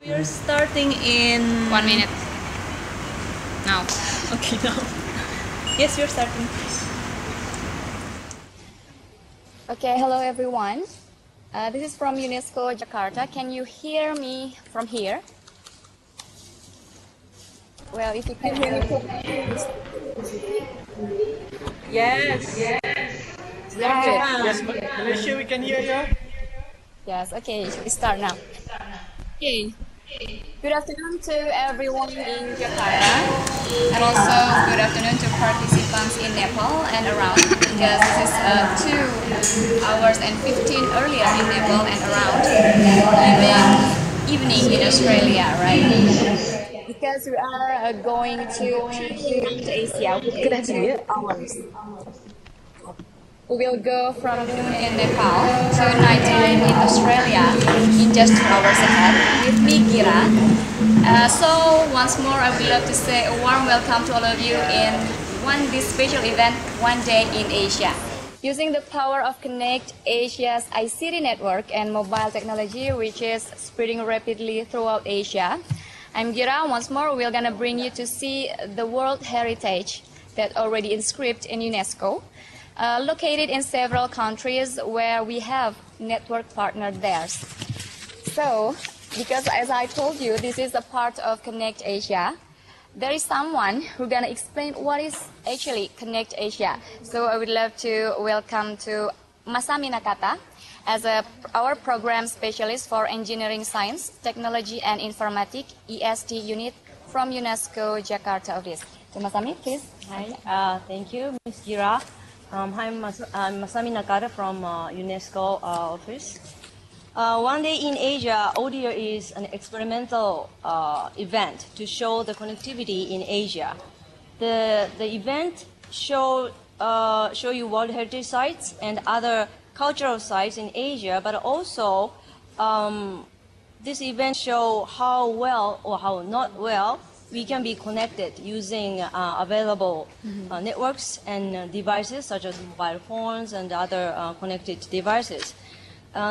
We're starting in 1 minute. Now. Okay, now. Yes, we're starting. Okay, hello everyone. This is from UNESCO Jakarta. Can you hear me from here? Well, if you can hear me from here. Yes. Yes, Malaysia, we can hear you. Yes, okay, we start now. Okay. Good afternoon to everyone in Jakarta. And also, good afternoon to participants in Nepal and around. Because this is 2 hours and 15 earlier in Nepal and around. Evening in Australia, right? Because we are going to Asia with 2 hours. We will go from Noon in Nepal to nighttime in Australia in just 2 hours ahead with me, Gira. So once more, I would love to say a warm welcome to all of you in this special event, One Day in Asia. Using the power of CONNECT-Asia's ICT network and mobile technology, which is spreading rapidly throughout Asia, I'm Gira. Once more, we're gonna bring you to see the World Heritage that already inscribed in UNESCO. Located in several countries where we have network partners there. So, because as I told you, this is a part of CONNECT-Asia, there is someone who's going to explain what is actually CONNECT-Asia. So I would love to welcome to Masami Nakata as our program specialist for Engineering Science, Technology and Informatics EST unit from UNESCO Jakarta office. So Masami, please. Hi, thank you, Ms. Gira. I'm Masami Nakata from UNESCO office. One Day in Asia, ODIA is an experimental event to show the connectivity in Asia. The event show you World Heritage sites and other cultural sites in Asia, but also this event show how well or how not well we can be connected using available networks and devices such as mobile phones and other connected devices.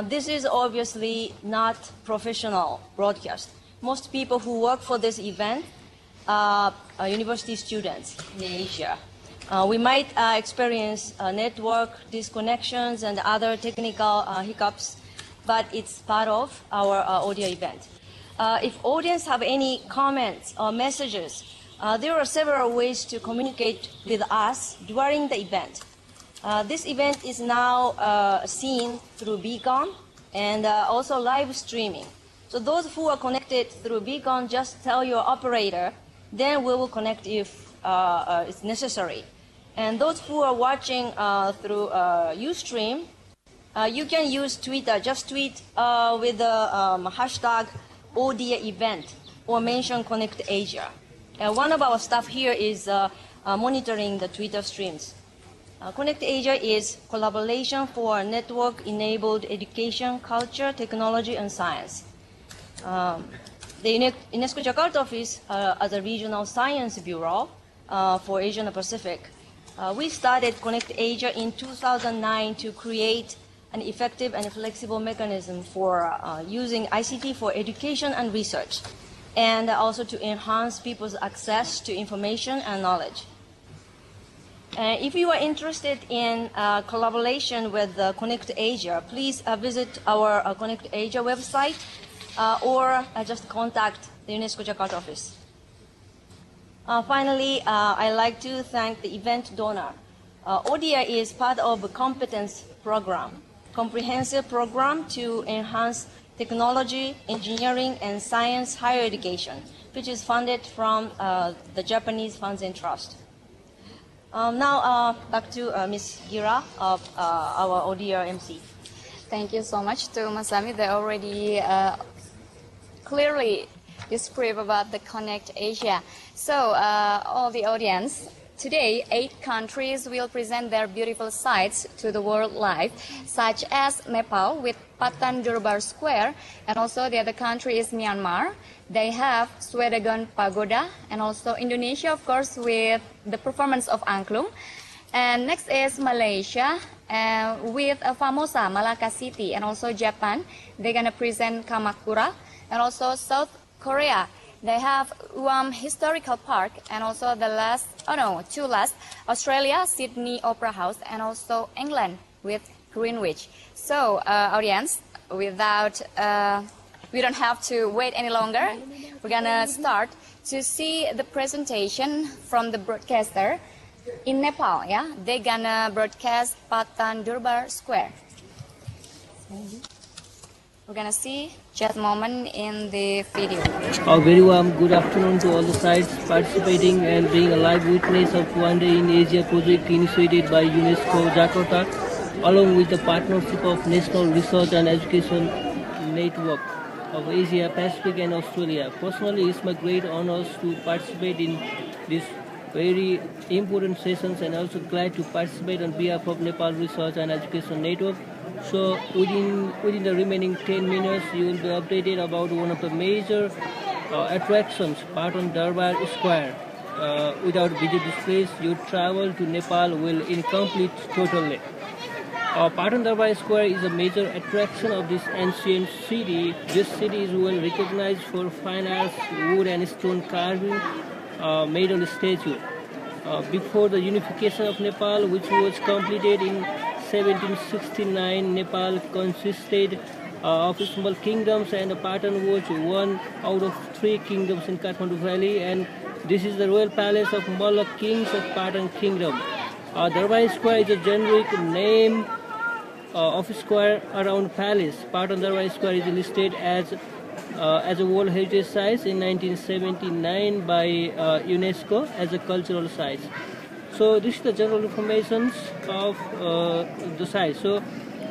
This is obviously not professional broadcast. Most people who work for this event are university students in Asia. We might experience network disconnections and other technical hiccups, but it's part of our ODIA event. If audience have any comments or messages, there are several ways to communicate with us during the event. This event is now seen through Beacon and also live streaming. So those who are connected through Beacon, just tell your operator, then we will connect if it's necessary. And those who are watching through Ustream, you can use Twitter. Just tweet with the hashtag ODIA Event or mention CONNECT-Asia. One of our staff here is monitoring the Twitter streams. CONNECT-Asia is collaboration for network-enabled education, culture, technology, and science. The UNESCO Jakarta office as a regional science bureau for Asia and Pacific. We started CONNECT-Asia in 2009 to create an effective and flexible mechanism for using ICT for education and research, and also to enhance people's access to information and knowledge. If you are interested in collaboration with CONNECT-Asia, please visit our CONNECT-Asia website or just contact the UNESCO Jakarta office. Finally, I'd like to thank the event donor. ODIA is part of a competence program, comprehensive program to enhance technology, engineering, and science higher education, which is funded from the Japanese Funds and Trust. Now, back to Ms. Gira of our ODIA MC. Thank you so much to Masami. They already clearly describe about the CONNECT-Asia. So, all the audience, today 8 countries will present their beautiful sites to the world live, such as Nepal with Patan Durbar Square, and also the other country is Myanmar. They have Shwedagon Pagoda, and also Indonesia, of course, with the performance of Angklung. And next is Malaysia with Famosa, Malacca city, and also Japan. They're gonna present Kamakura, and also South Korea. They have historical park, and also two last, Australia, Sydney Opera House, and also England with Greenwich. So, audience, we don't have to wait any longer. We're gonna start to see the presentation from the broadcaster in Nepal. Yeah, they're gonna broadcast Patan Durbar Square. We're gonna see just a moment in the video. A very warm good afternoon to all the sides participating and being a live witness of One Day in Asia project initiated by UNESCO Jakarta, along with the partnership of National Research and Education Network of Asia, Pacific and Australia. Personally, it's my great honor to participate in this very important sessions, and also glad to participate on behalf of Nepal Research and Education Network. So within the remaining 10 minutes, you will be updated about one of the major attractions, Patan Durbar Square. Without visit this place, your travel to Nepal will incomplete totally. Patan Durbar Square is a major attraction of this ancient city. This city is well recognized for fine arts, wood and stone carving made on the statue. Before the unification of Nepal, which was completed in 1769, Nepal consisted of small kingdoms, and Patan was one out of 3 kingdoms in Kathmandu Valley, and this is the royal palace of Malacca kings of Patan Kingdom. Durbar Square is a generic name of a square around palace. Patan Durbar Square is listed as a World Heritage Site in 1979 by UNESCO as a cultural site. So this is the general information of the site. So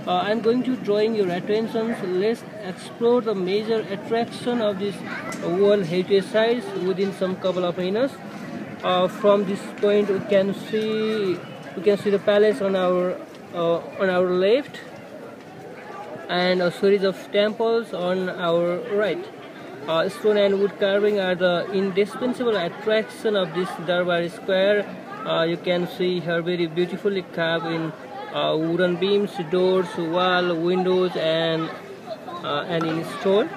I'm going to drawing your attention. So let's explore the major attraction of this World Heritage Site within some couple of minutes. From this point, we can see the palace on our left, and a series of temples on our right. Stone and wood carving are the indispensable attraction of this Durbar Square. You can see here very beautifully carved in wooden beams, doors, wall, windows, and in stone.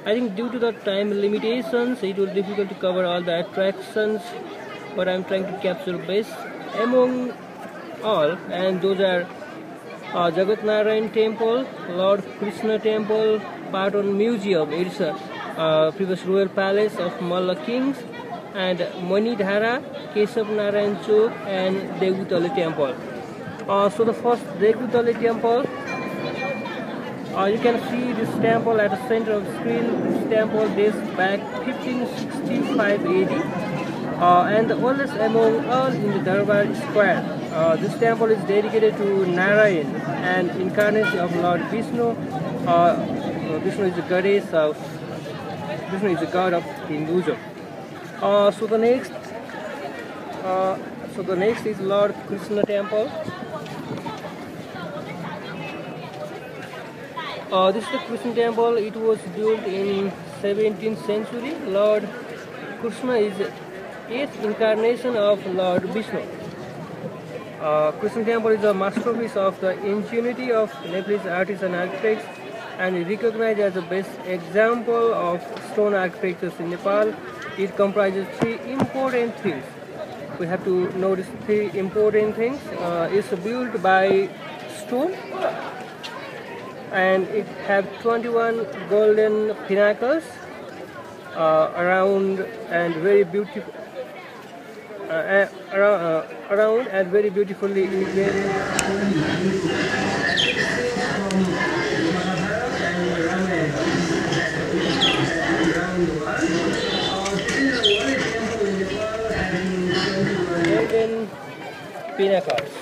I think due to the time limitations, it will be difficult to cover all the attractions, but I'm trying to capture best among all, and those are Jagat Narayan Temple, Lord Krishna Temple, Patan Museum. It's a previous royal palace of Malla kings, and Manidhara, Keshav Narayan Chowk, and Degutale Temple. So the first Degutale Temple, you can see this temple at the center of the screen. This temple dates back 1565 AD, and the oldest among all in the Durbar Square. This temple is dedicated to Narayan, an incarnation of Lord Vishnu. Vishnu is the god of Hinduism. So the next is Lord Krishna Temple. This is the Krishna Temple. It was built in 17th century. Lord Krishna is the 8th incarnation of Lord Vishnu. Krishna Temple is a masterpiece of the ingenuity of Nepalese artists and architects, and recognized as the best example of stone architecture in Nepal. It comprises 3 important things. We have to notice 3 important things. It's built by stone, and it has 21 golden pinnacles around and very beautiful. Around and very beautifully integrated. Golden pinnacles.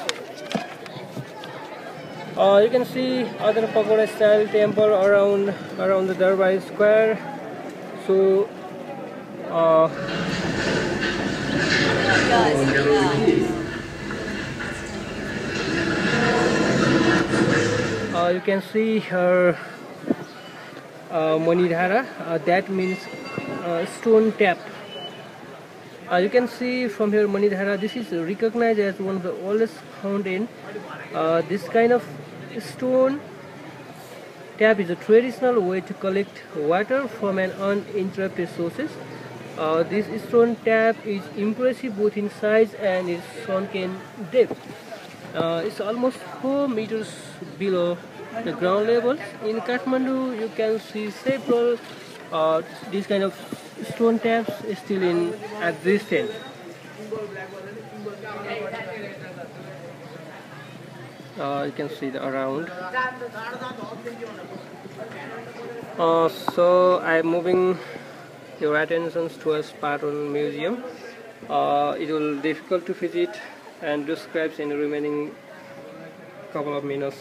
You can see other pagoda style temple around the Durbar Square. So you can see her Manidhara, that means stone tap. You can see from here Manidhara, this is recognized as one of the oldest fountain. This kind of stone tap is a traditional way to collect water from an uninterrupted sources. This stone tap is impressive both in size and its sunken depth. It's almost 4 meters below the ground level. In Kathmandu, you can see several these kind of stone taps still in existence. You can see the around. So I'm moving your attention towards Patan Museum. It will be difficult to visit and describe in the remaining couple of minutes.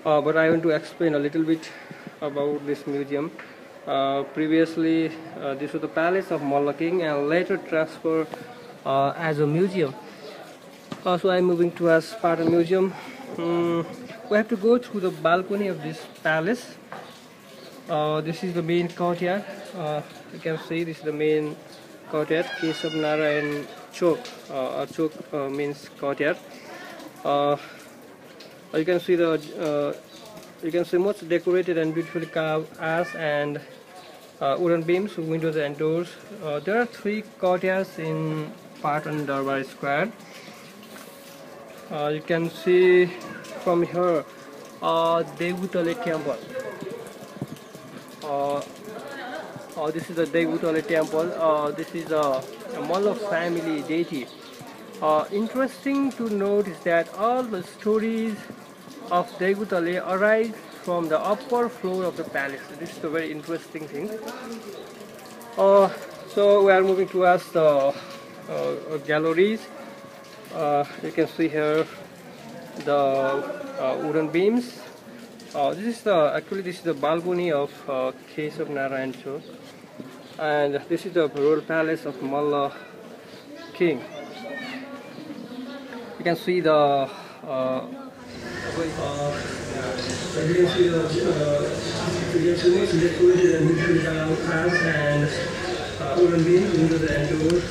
But I want to explain a little bit about this museum. Previously, this was the palace of Malla King and later transferred as a museum. So I'm moving towards Patan Museum. We have to go through the balcony of this palace. This is the main courtyard. You can see this is the main courtyard, Keio Chok. Chok means courtyard. You can see much decorated and beautifully carved arch and wooden beams, windows and doors. There are 3 courtyards in Patan Durbar Square. You can see from here Devutale Temple. This is the Devutale Temple. This is a Malla family deity. Interesting to note is that all the stories of Devutale arise from the upper floor of the palace. This is a very interesting thing. So we are moving towards the galleries. You can see here the wooden beams. This is the balcony of Keio, and this is the royal palace of Malla King. You can see the wooden beams, windows and doors.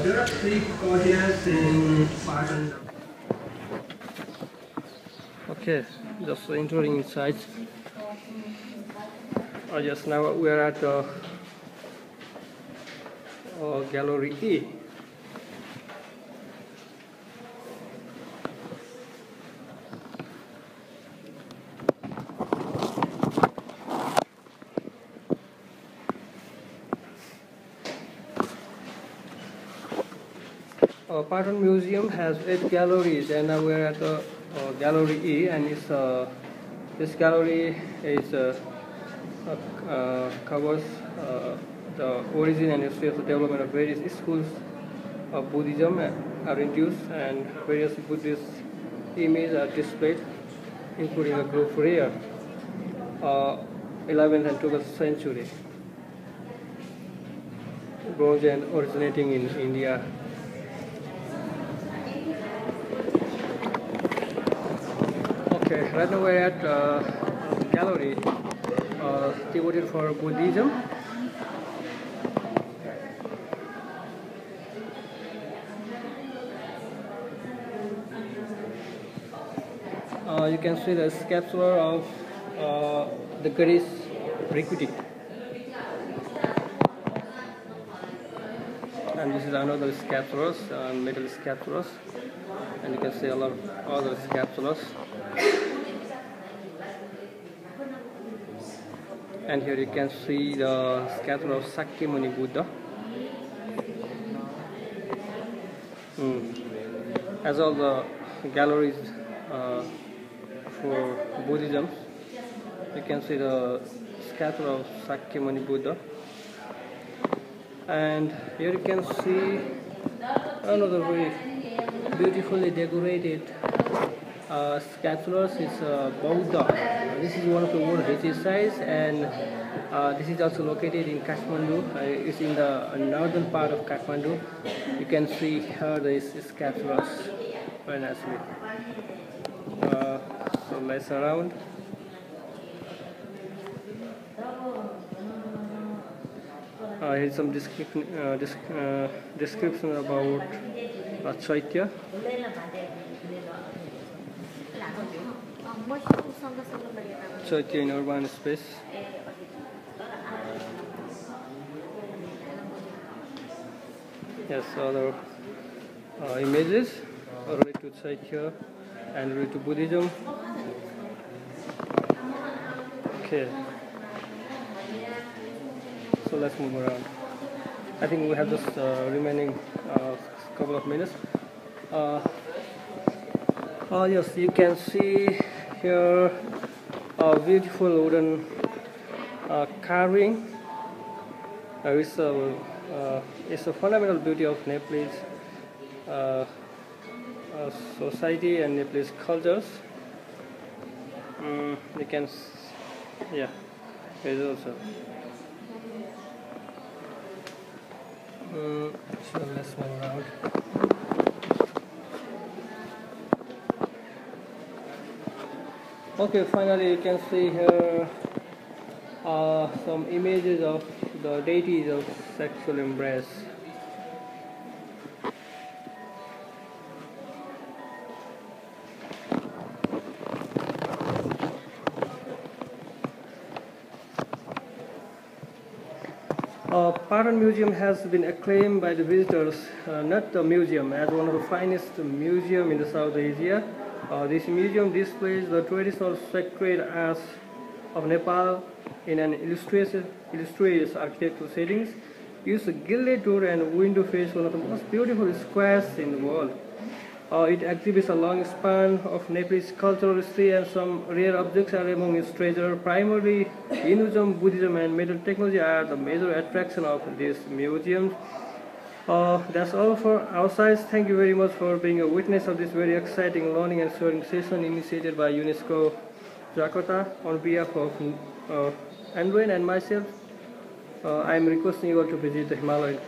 There are 3 courtyards in Patan. Okay, just entering inside. Just now we are at Gallery E. Patan Museum has 8 galleries, and now we are at Gallery E, and this gallery is covers the origin and history of the development of various schools of Buddhism are introduced, and various Buddhist images are displayed, including a group rare 11th and 12th century, bronze and originating in India. Okay, right now we're at gallery devoted for Buddhism. You can see the sculpture of the goddess Rikuti. And this is another sculptures, metal sculptures, and you can see a lot of other sculptures. And here you can see the sculpture of Sakyamuni Buddha. As all the galleries for Buddhism, you can see the sculpture of Sakyamuni Buddha. And here you can see another very beautifully decorated sculptures. It's Pagoda. This is one of the World Heritage sites, and this is also located in Kathmandu. It's in the northern part of Kathmandu. You can see here these sculptures very nicely. So let's around. Here's some description about Chaitya. So it's in urban space. Yes, other images are related to site here and related to Buddhism. Okay. So let's move around. I think we have just remaining couple of minutes. Yes, you can see here a beautiful wooden carving. It's a fundamental beauty of Nepalese society and Nepalese cultures. You can, yeah, there is also. So let's move around. Okay, finally you can see here some images of the deities of sexual embrace. Patan Museum has been acclaimed by the visitors, not the museum, as one of the finest museums in the South Asia. This museum displays the traditional sacred arts of Nepal in an illustrious architectural settings. Use a gilded door and window face, one of the most beautiful squares in the world. It exhibits a long span of Nepalese cultural history, and some rare objects are among its treasure. Primarily, Hinduism, Buddhism, and metal technology are the major attraction of this museum. That's all for our side. Thank you very much for being a witness of this very exciting learning and sharing session initiated by UNESCO Jakarta. On behalf of NREN and myself, I am requesting you all to visit the Himalayan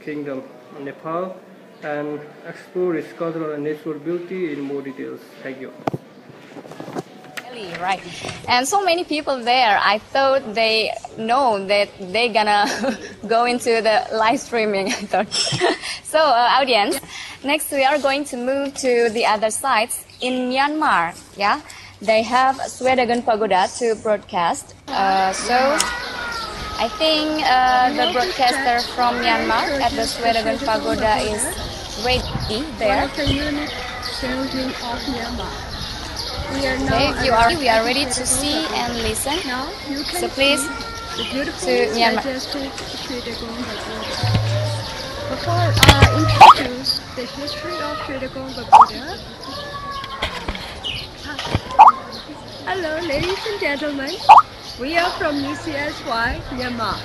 Kingdom, Nepal, and explore its cultural and natural beauty in more details. Thank you. Right, and so many people there. I thought they know that they're gonna go into the live streaming. I thought. So, audience, next we are going to move to the other sites in Myanmar. Yeah, they have Shwedagon Pagoda to broadcast. So, I think the broadcaster from Myanmar at the Shwedagon Pagoda is ready there. One of the unique building of Myanmar. We are ready to see and listen. Now you can so please the beautiful to Myanmar. majestic Shwedagon Pagoda. Before I introduce the history of Shwedagon Pagoda, hello ladies and gentlemen, we are from UCSY, Myanmar.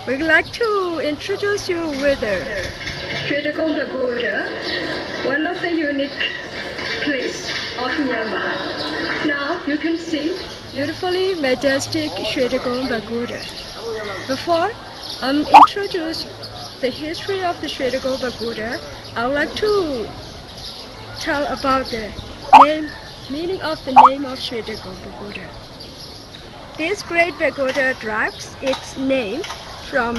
We'd like to introduce you with Shwedagon Pagoda, one of the unique place of Myanmar. Now you can see beautifully majestic Shwedagon Pagoda. Before I introduce the history of the Shwedagon Pagoda, I would like to tell about the meaning of the name of Shwedagon Pagoda. This great pagoda derives its name from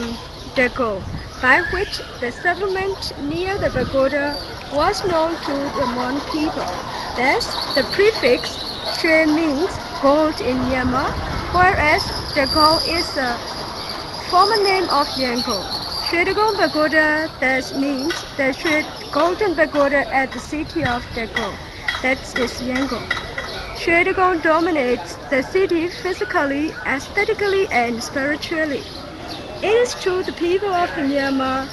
Dago, by which the settlement near the pagoda was known to the Mon people. Thus, the prefix Shwe means gold in Myanmar, whereas Dago is the former name of Yangon. Shwedagon Pagoda thus means the golden pagoda at the city of Dago, that is Yangon. Shwedagon dominates the city physically, aesthetically, and spiritually. It is to the people of Myanmar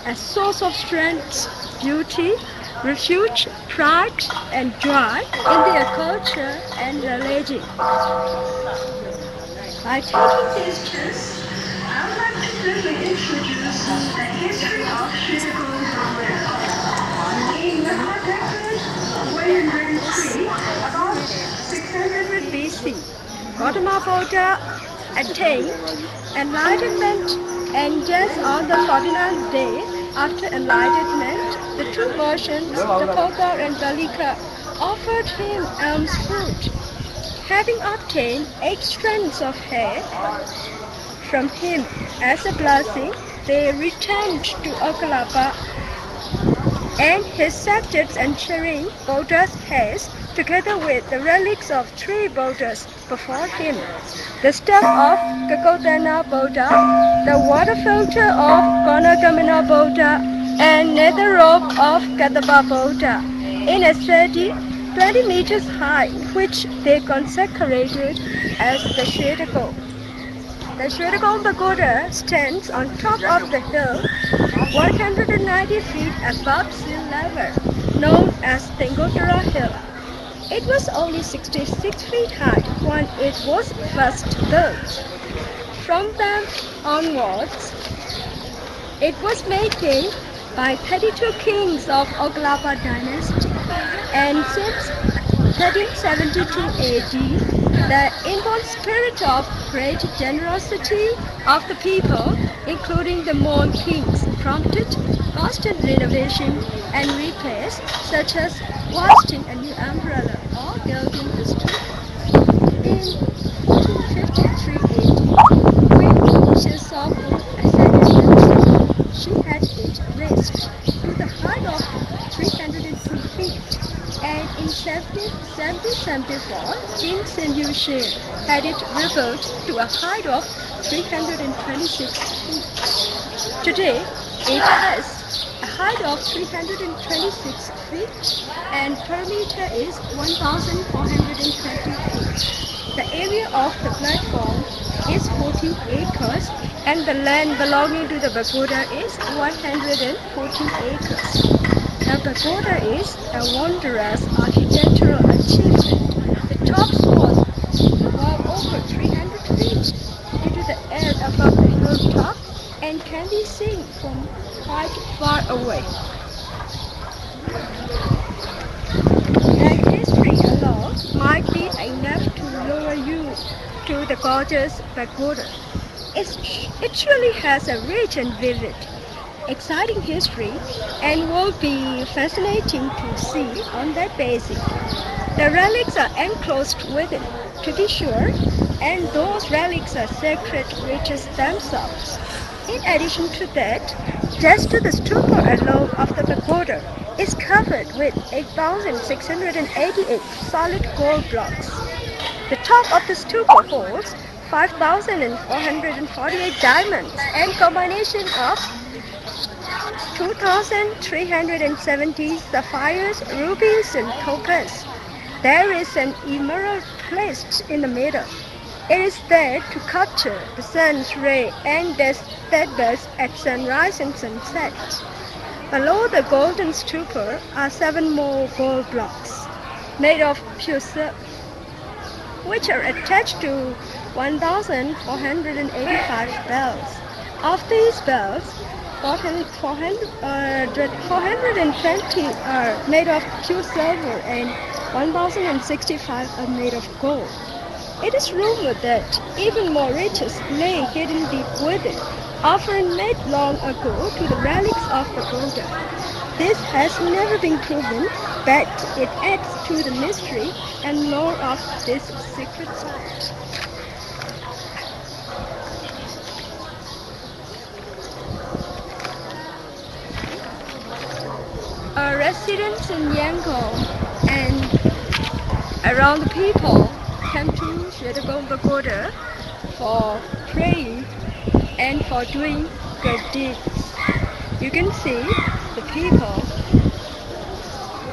a source of strength, beauty, refuge, pride, and joy in their culture and religion. By taking this chance, I would like to briefly introduce the history of Shwedagon Pagoda. In the contemporary 103, about 600 BC, Gautama Buddha attained enlightenment, and just on the 49th day after enlightenment, the two versions, Dapur and Balika, offered him alms fruit. Having obtained 8 strands of hair from him as a blessing, they returned to Okalapa and his scepters and sharing Buddha's hairs together with the relics of 3 Buddhas before him, the staff of Gautama Buddha, the water filter of Gonagamana Buddha, and nether robe of Kadapa Buddha, in a steady 20 meters high, which they consecrated as the Shwedagon. The Shwedagon Pagoda stands on top of the hill, 190 feet above sea level, known as Tengodara Hill. It was only 66 feet high when it was first built. From then onwards, it was maintained by 32 kings of Oglava dynasty, and since 1372 AD, the inborn spirit of great generosity of the people, including the Mon kings, prompted constant renovation and repairs, such as hoisting a new umbrella or building the street. In 253 AD, Queen Shwedagon ascended the throne. She had it raised to the height of 302 feet, and in 1774, King Senju had it rebuilt to a height of 326 feet. Today, it has a height of 326 feet, and per meter is 1,420 feet. The area of the platform is 14 acres, and the land belonging to the pagoda is 114 acres. The pagoda is a wondrous architectural achievement. The top was well over 300 feet into the air above the hilltop and can be seen from quite far away. The history alone might be enough to lure you to the gorgeous pagoda. It truly has a rich and vivid, exciting history and will be fascinating to see on that basis. The relics are enclosed within, to be sure, and those relics are sacred riches themselves. In addition to that, just the stupa alone of the pagoda is covered with 8,688 solid gold blocks. The top of the stupa holds 5,448 diamonds and combination of 2,370 sapphires, rubies, and topaz. There is an emerald placed in the middle. It is there to capture the sun's ray and that best at sunrise and sunset. Below the golden stupa are 7 more gold blocks made of pure silk, which are attached to 1,485 bells. Of these bells, 420 are made of pure silver and 1,065 are made of gold. It is rumored that even more riches lay hidden deep within, often made long ago to the relics of Pagoda. This has never been proven, but it adds to the mystery and lore of this secret site. Our residents in Yangon and around the people come to Shwedagon Pagoda for praying and for doing good deeds. You can see the people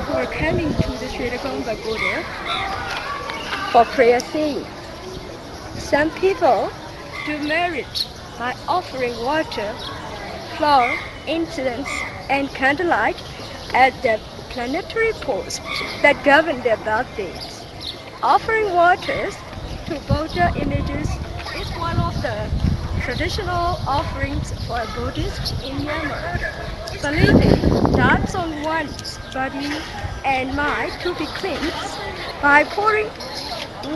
who are coming to the Shwedagon Pagoda for prayer sing. Some people do merit by offering water, flower, incense, and candlelight at the planetary posts that govern their birthdays. Offering waters to Buddha images is one of the traditional offerings for a Buddhist in Myanmar, believing that on one's body and mind to be cleansed by pouring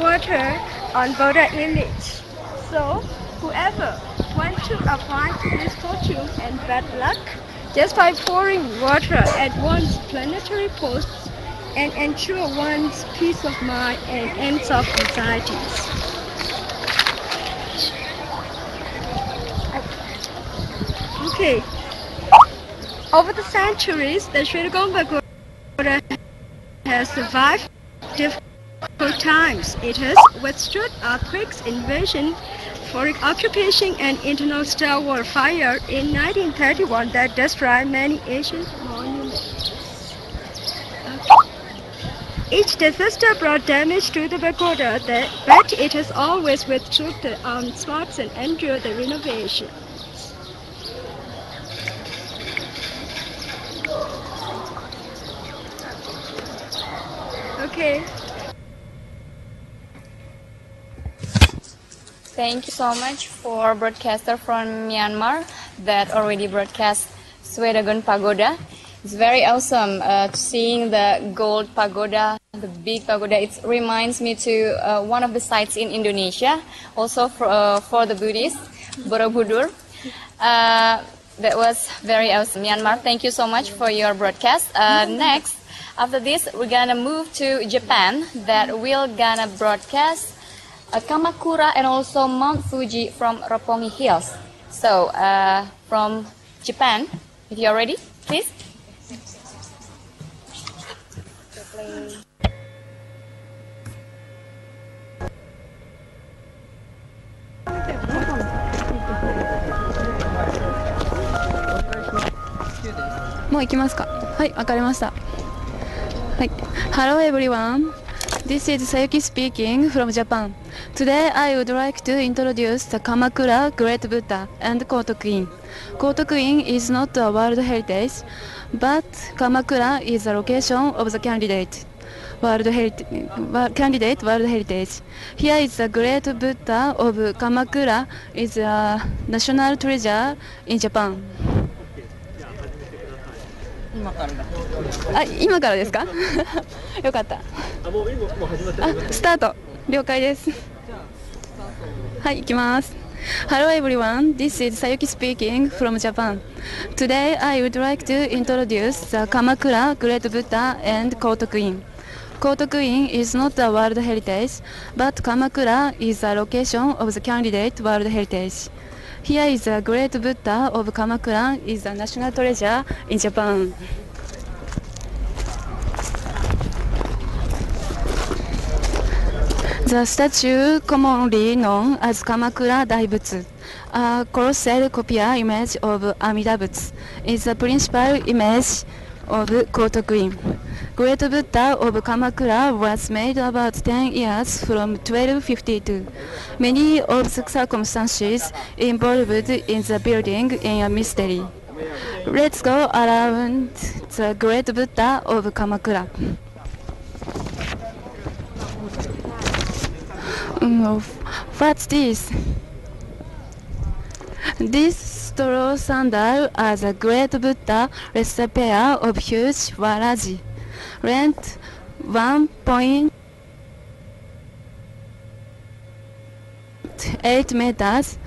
water on Buddha image. So whoever wants to avoid misfortune and bad luck just by pouring water at one's planetary posts and ensure one's peace of mind and ends of anxieties. Okay. Over the centuries, the Shwedagon Pagoda has survived difficult times. It has withstood earthquakes, invasion, foreign occupation, and internal civil warfare in 1931 that destroyed many ancient monuments. Each disaster brought damage to the pagoda, but it has always withstood the onslaughts and endured the renovation. Okay. Thank you so much for broadcaster from Myanmar that already broadcast Shwedagon Pagoda. It's very awesome seeing the gold pagoda, the big pagoda. It reminds me to one of the sites in Indonesia, also for the Buddhists, Borobudur. That was very awesome. Myanmar, thank you so much for your broadcast. Next, after this, we're gonna move to Japan that we're gonna broadcast Kamakura and also Mount Fuji from Roppongi Hills. So, from Japan, if you're ready, please. Hello everyone. This is Sayuki speaking from Japan. Today I would like to introduce the Kamakura Great Buddha and Kotokuin. Kotokuin is not a World Heritage, but Kamakura is the location of the candidate World Heritage. Here is the Great Buddha of Kamakura is a national treasure in Japan. 今からですかよかったスタート了解ですはい行きます Hello everyone, this is Sayuki speaking from Japan. Today I would like to introduce the Kamakura Great Buddha and Kotokuin. Kotokuin is not a World Heritage, but Kamakura is the location of the candidate World Heritage. Here is the Great Buddha of Kamakura is a national treasure in Japan. The statue, commonly known as Kamakura Daibutsu, a colossal copier image of Amida Butsu, is the principal image of Kotokuin. Great Buddha of Kamakura was made about 10 years from 1252. Many of the circumstances involved in the building in a mystery. Let's go around the Great Buddha of Kamakura. What's this? This straw sandal as a Great Buddha rests a pair of huge waraji. Length 1.8 meters,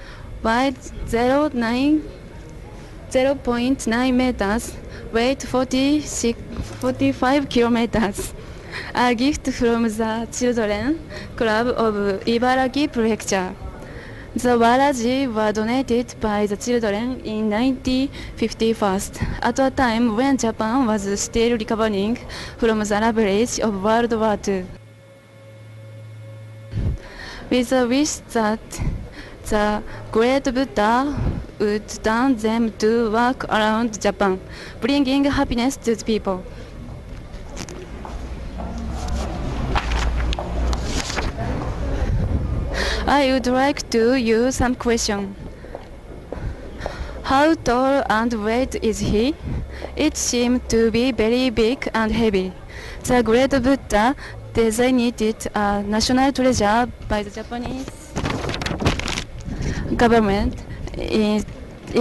wide 0.9 meters, weight 45 kilometers. A gift from the Children Club of Ibaraki Prefecture. The waraji were donated by the children in 1951, at a time when Japan was still recovering from the ravage of World War II. With the wish that the Great Buddha would turn them to work around Japan, bringing happiness to the people. I would like to use some question. How tall and weight is he? It seemed to be very big and heavy. The Great Buddha, designated a national treasure by the Japanese government, is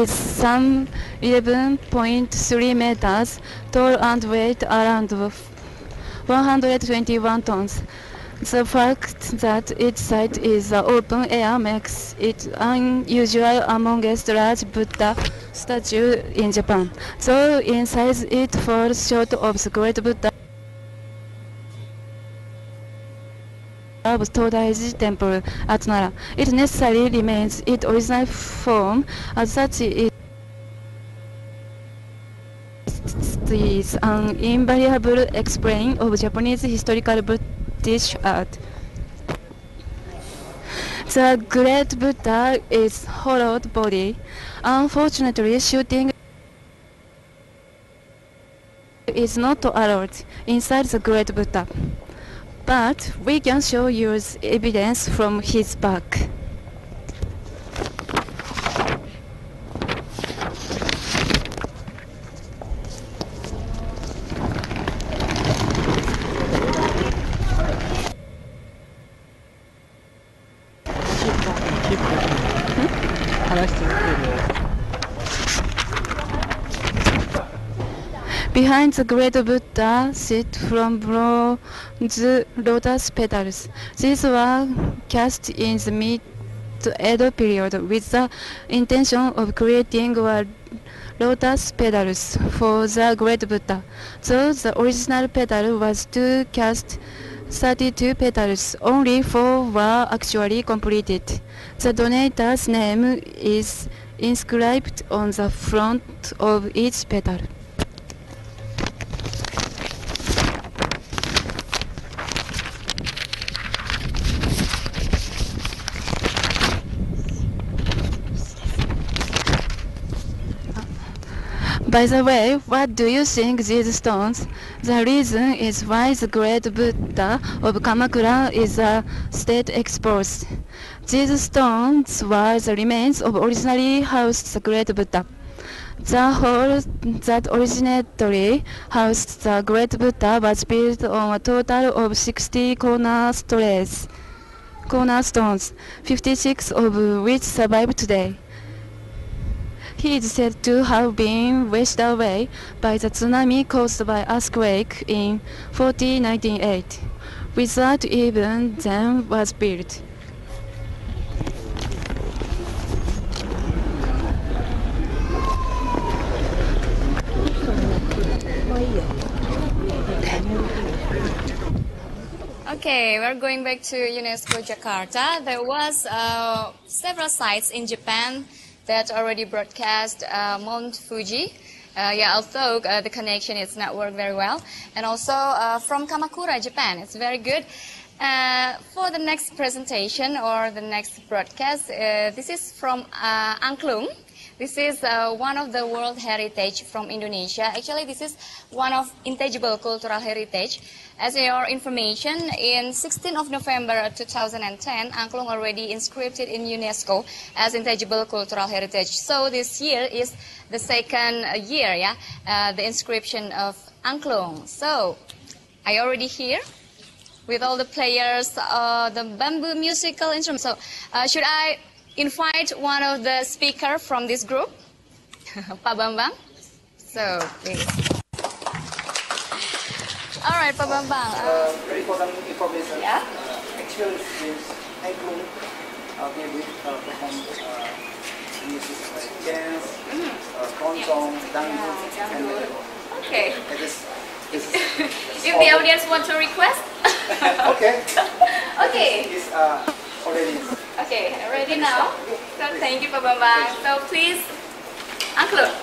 some 11.3 meters tall and weight around 121 tons. The fact that its site is open air makes it unusual amongst large Buddha statues in Japan. So in size it falls short of the Great Buddha of Todaiji Temple at Nara. It necessarily remains its original form. As such, it is an invariable explain of Japanese historical Buddhist art. The Great Buddha is hollowed body. Unfortunately, shooting is not allowed inside the Great Buddha, but we can show you evidence from his back. Behind the Great Buddha sit from bronze lotus petals. These were cast in the mid-Edo period with the intention of creating lotus petals for the Great Buddha. Though the original petal was to cast 32 petals, only 4 were actually completed. The donator's name is inscribed on the front of each petal. By the way, what do you think these stones? The reason is why the Great Buddha of Kamakura is a state exposed. These stones were the remains of originally housed the Great Buddha. The hall that originally housed the Great Buddha was built on a total of 60 cornerstones, 56 of which survive today. He is said to have been washed away by the tsunami caused by earthquake in 1498. Without even then was built. Okay, we're going back to UNESCO Jakarta. There was several sites in Japan that already broadcast Mount Fuji. Although the connection is not work very well. And also from Kamakura, Japan. It's very good. For the next presentation or the next broadcast, this is from Angklung. This is one of the World Heritage from Indonesia. Actually, this is one of intangible cultural heritage. As your information, in 16th of November 2010, Angklung already inscribed in UNESCO as intangible cultural heritage. So this year is the second year, the inscription of Angklung. So I already here with all the players, the bamboo musical instruments. So should I invite one of the speakers from this group, Pak Bambang? So please. All right, Pak Bambang. Very important information. Yeah. Actually, is Angklung perform music like dance, keroncong, dangdut, and Okay. this If the audience want to request. okay. Okay. Is already. Okay, ready now? So thank you, Pak Bambang. So please, Angklung.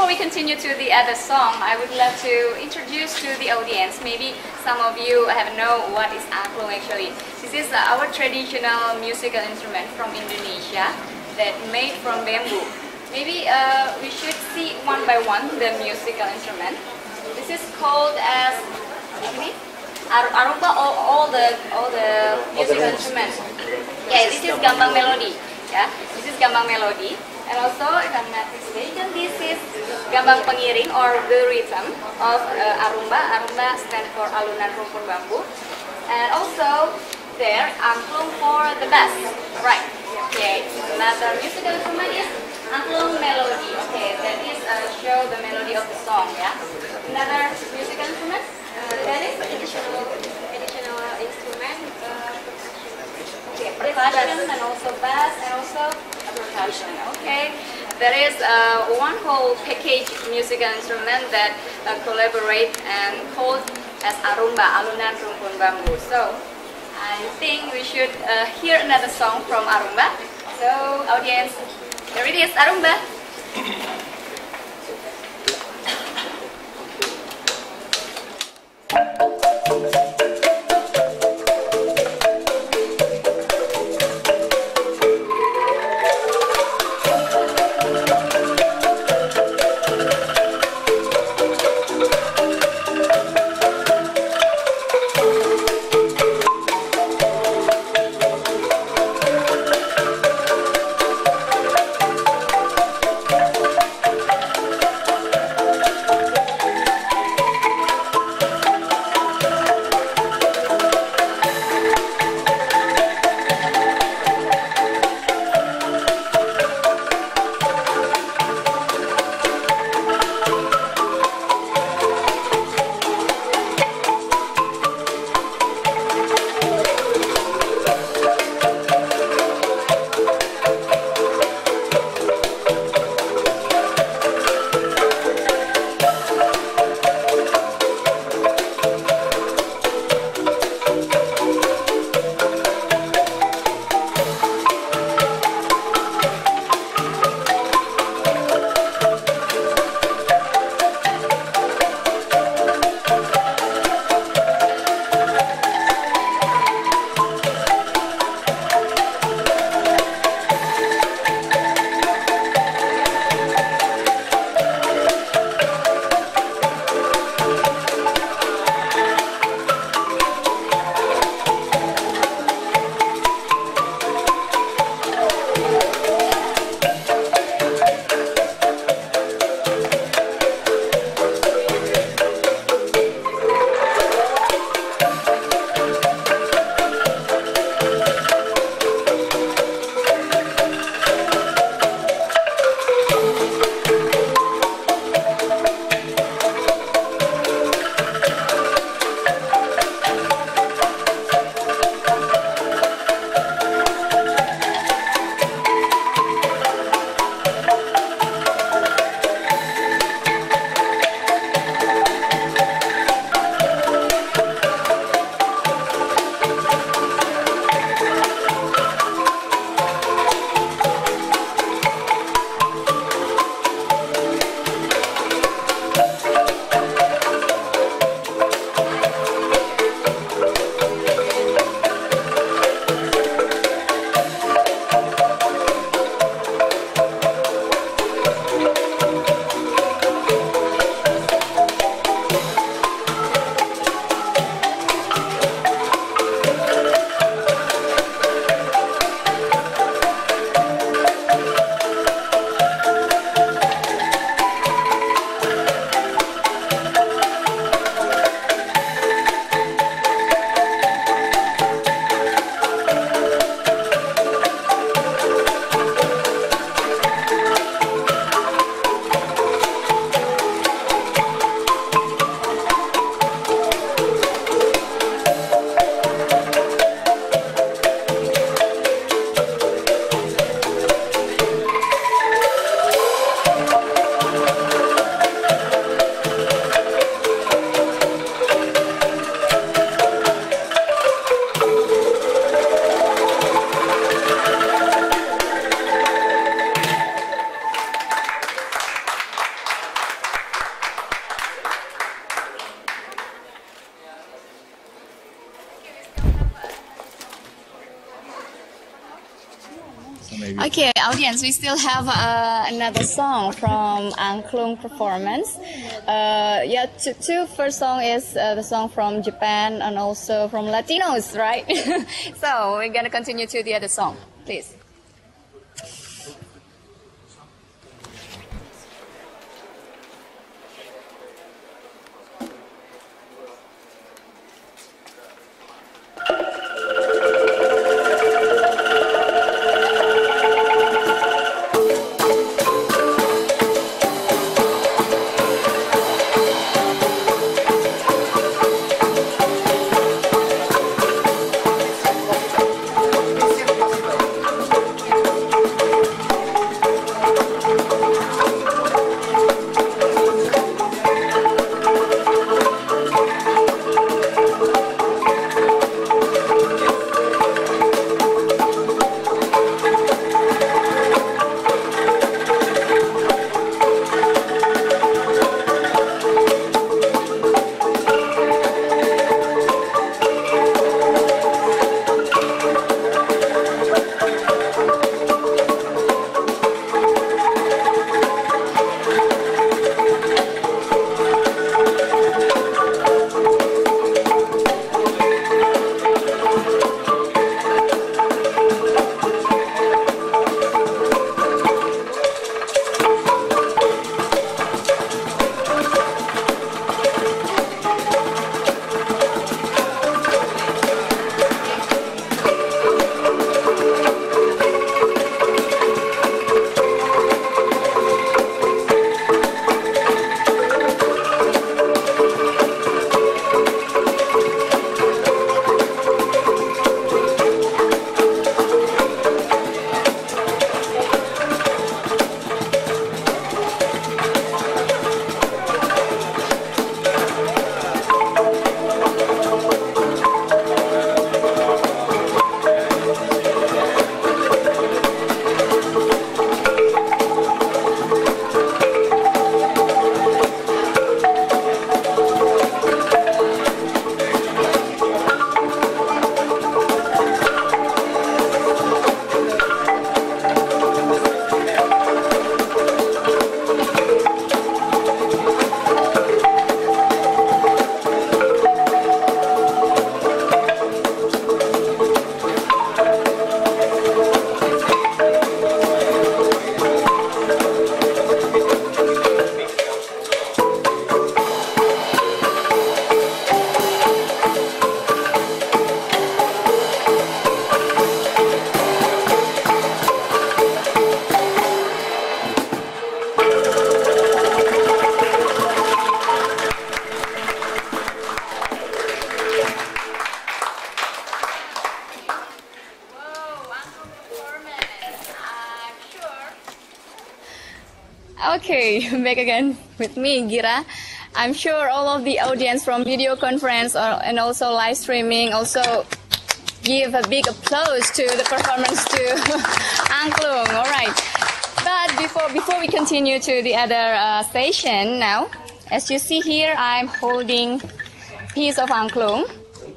we continue to the other song, I would love to introduce to the audience. Maybe some of you have know what is angklung actually. This is our traditional musical instrument from Indonesia that made from bamboo. Maybe we should see one by one the musical instrument. This is called as arumba, all the musical instruments. Yeah, this is gambang melody. Yeah, this is gambang melody. And also, if I'm not mistaken, this is gambang pengiring or the rhythm of arumba. Arumba stands for alunan rumpun bambu. And also, there angklung for the bass. Right. Okay. Another musical instrument is angklung melody. Okay, that is show the melody of the song. Yeah. Another musical instrument. That is additional instrument. Okay, percussion and also bass and also percussion. Okay, there is one whole package musical instrument that collaborate and called as arumba, alunan rumpun bambu. So I think we should hear another song from arumba. So audience, here it is, arumba. Okay, audience, we still have another song from Angklung performance. Yeah, two first song is the song from Japan and also from Latinos, right? So we're gonna continue to the other song, please. Okay, back again with me, Gira. I'm sure all of the audience from video conference and also live streaming also give a big applause to the performance to Angklung. All right, but before we continue to the other station now, as you see here, I'm holding piece of Angklung.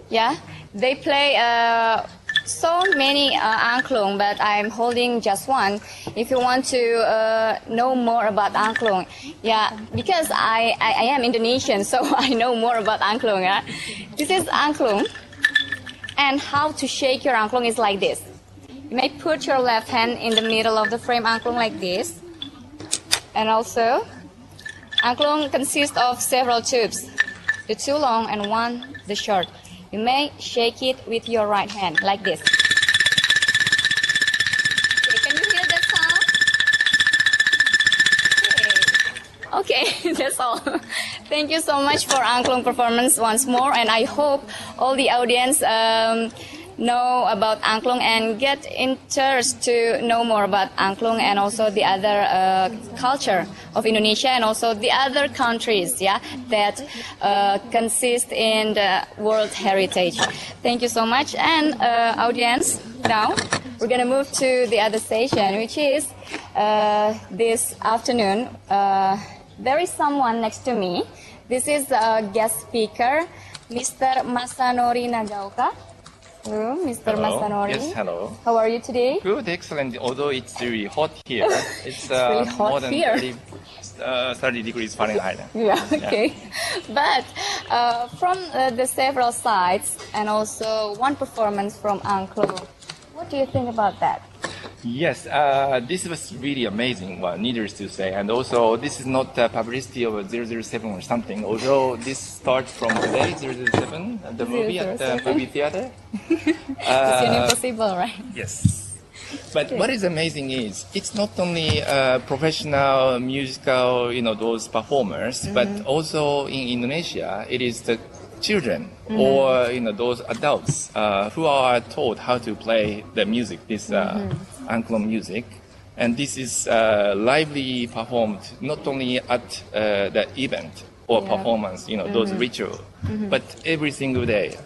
Yeah, they play so many Angklung, but I'm holding just one. If you want to know more about Angklung, yeah, because I am Indonesian, so I know more about Angklung. Yeah? This is Angklung, and how to shake your Angklung is like this. You may put your left hand in the middle of the frame Angklung like this, and also Angklung consists of several tubes, the two long and one the short. You may shake it with your right hand, like this. Okay, can you hear that sound? Okay, that's all. Thank you so much for Angklung performance once more, and I hope all the audience know about Angklung and get interest to know more about Angklung and also the other culture of Indonesia and also the other countries, yeah, that consist in the World Heritage. Thank you so much. And audience, now we're gonna move to the other station, which is this afternoon. There is someone next to me. This is a guest speaker, Mr. Masanori Nagaoka. Hello, Mr. Hello. Masanori. Yes, hello. How are you today? Good, excellent. Although it's really hot here. It's really hot more than here. 30 degrees Fahrenheit. Yeah, okay. But from the several sites and also one performance from Angklung, what do you think about that? Yes, this was really amazing, well, needless to say. And also, this is not publicity of 007 or something. Although this starts from today, 007, the movie at the 007. movie theater. It's impossible, right? Yes. But what is amazing is it's not only professional musical, those performers, but also in Indonesia, it is the children or those adults who are taught how to play the music, this Angklung music, and this is lively performed not only at the event or performance, those ritual, but every single day,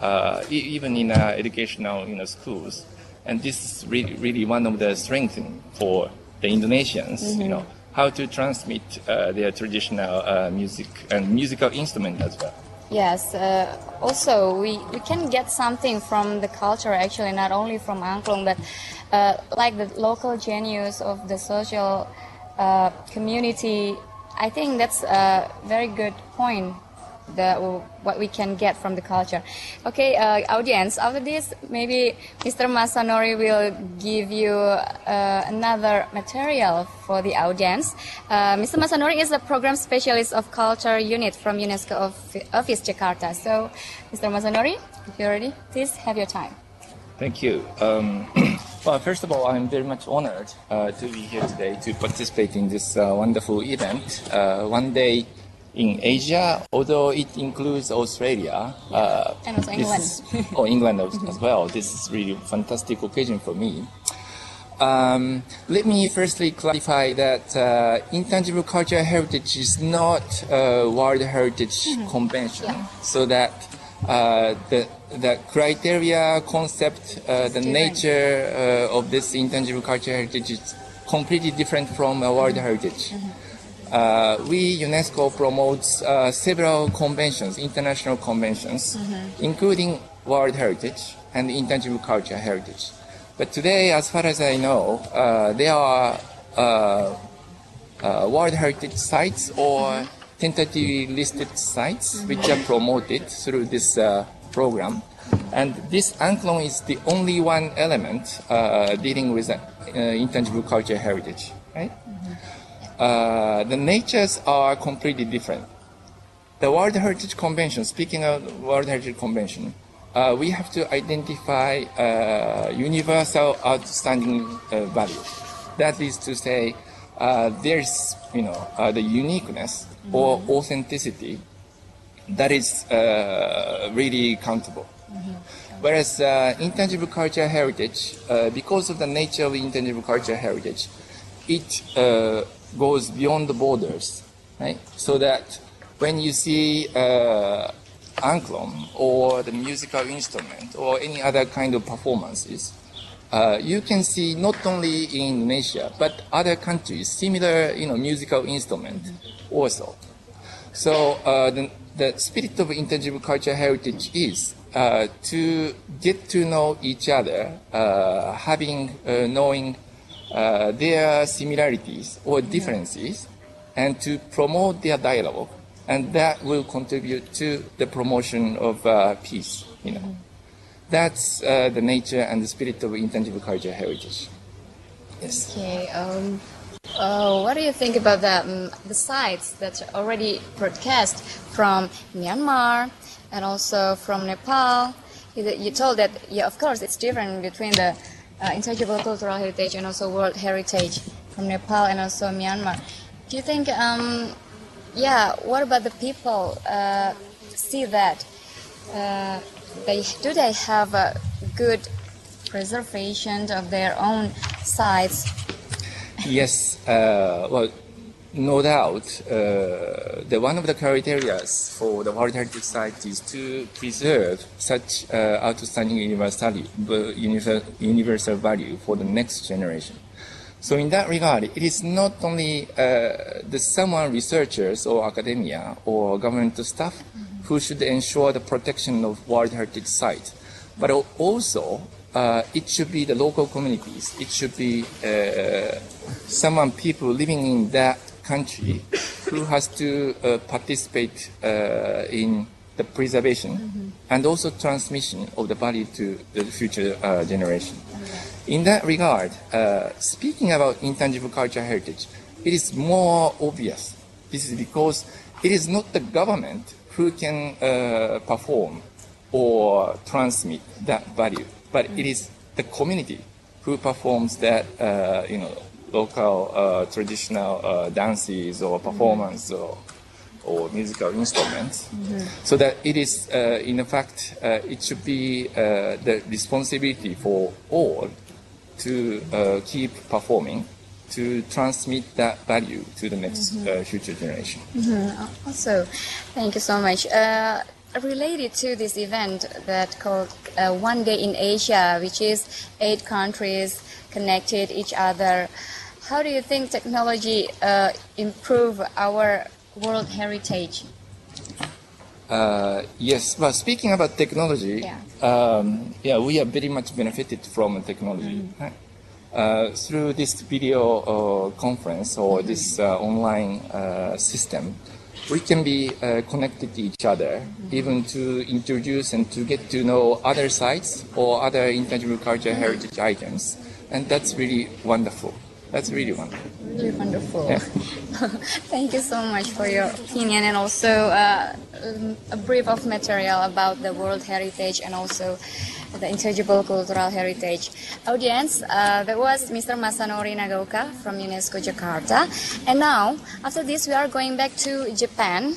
even in educational schools, and this is really one of the strengths for the Indonesians, how to transmit their traditional music and musical instrument as well. Yes, also we can get something from the culture actually, not only from Angklung, but like the local genius of the social community. I think that's a very good point, what we can get from the culture. Okay, audience, after this, maybe Mr. Masanori will give you another material for the audience. Mr. Masanori is a program specialist of culture unit from UNESCO Office Jakarta. So, Mr. Masanori, if you're ready, please have your time. Thank you. Well, first of all, I'm very much honored to be here today to participate in this wonderful event. One day in Asia, although it includes Australia. And also England. England as well. This is really a fantastic occasion for me. Let me firstly clarify that intangible cultural heritage is not a World Heritage Convention, so that the criteria, concept, the nature of this intangible cultural heritage is completely different from a World Heritage. We, UNESCO, promotes several conventions, international conventions, including World Heritage and Intangible Cultural Heritage. But today, as far as I know, there are World Heritage sites or tentatively listed sites which are promoted through this program. And this Angklung is the only one element dealing with intangible cultural heritage, right? The natures are completely different. The World Heritage Convention, speaking of World Heritage Convention, we have to identify universal outstanding value. That is to say, there's the uniqueness or authenticity that is really countable. Whereas intangible cultural heritage, because of the nature of intangible cultural heritage, it goes beyond the borders, right? So that when you see Angklung or the musical instrument or any other kind of performances, you can see not only in Indonesia but other countries similar, musical instrument also. So the spirit of intangible cultural heritage is to get to know each other, knowing their similarities or differences, and to promote their dialogue, and that will contribute to the promotion of peace. That's the nature and the spirit of intangible cultural heritage. Yes. Okay. What do you think about the sites that are already broadcast from Myanmar and also from Nepal? You told that, yeah, of course, it's different between the intangible cultural heritage and also world heritage from Nepal and also Myanmar. Do you think, what about the people see that? Do they have a good preservation of their own sites? Yes, well, no doubt. One of the criteria for the World Heritage Site is to preserve such outstanding universal value for the next generation. So in that regard, it is not only someone researchers or academia or government staff who should ensure the protection of World Heritage Sites, but also it should be the local communities. It should be people living in that country who has to participate in the preservation and also transmission of the value to the future generation. In that regard, speaking about intangible cultural heritage, it is more obvious. This is because it is not the government who can perform or transmit that value, but it is the community who performs that, local traditional dances or performance or musical instruments. So that it is, in fact, it should be the responsibility for all to keep performing, to transmit that value to the next future generation. Also, thank you so much. Related to this event that called One Day in Asia, which is 8 countries connected each other, how do you think technology improve our World Heritage? Yes, but speaking about technology, we are very much benefited from technology. Through this video conference or this online system, we can be connected to each other, even to introduce and to get to know other sites or other intangible cultural heritage items. And that's really wonderful. That's really wonderful. Really wonderful. Yeah. Thank you so much for your opinion and also a brief of material about the World Heritage and also the intangible cultural heritage. Audience, that was Mr. Masanori Nagaoka from UNESCO Jakarta. And now, after this, we are going back to Japan,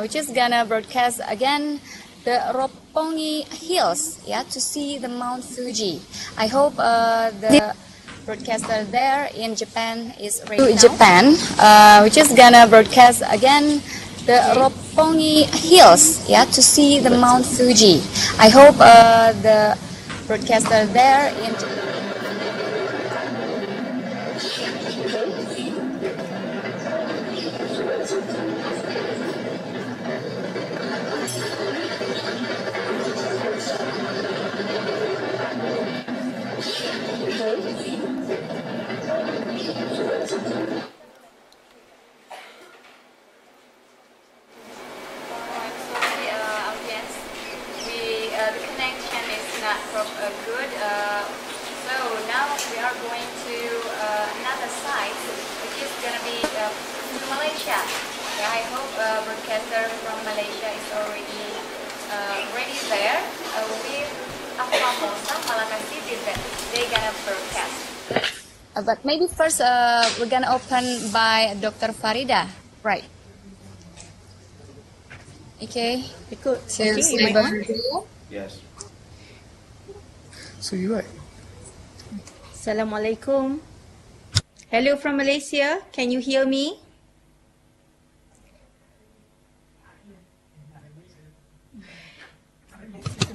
which is gonna broadcast again the Roppongi Hills, to see the Mount Fuji. I hope the broadcaster there in Japan is ready now. Japan, which is gonna broadcast again the Roppongi Hills, to see the Mount Fuji. I hope the broadcaster there in good. So now we are going to another site, which is going to be Malaysia. I hope broadcaster from Malaysia is already ready there with Famosa, Malacca City that they're going to broadcast. But maybe first we're going to open by Dr. Farida, right? Okay. Good. Yes. So you're right. Assalamualaikum. Hello from Malaysia. Can you hear me?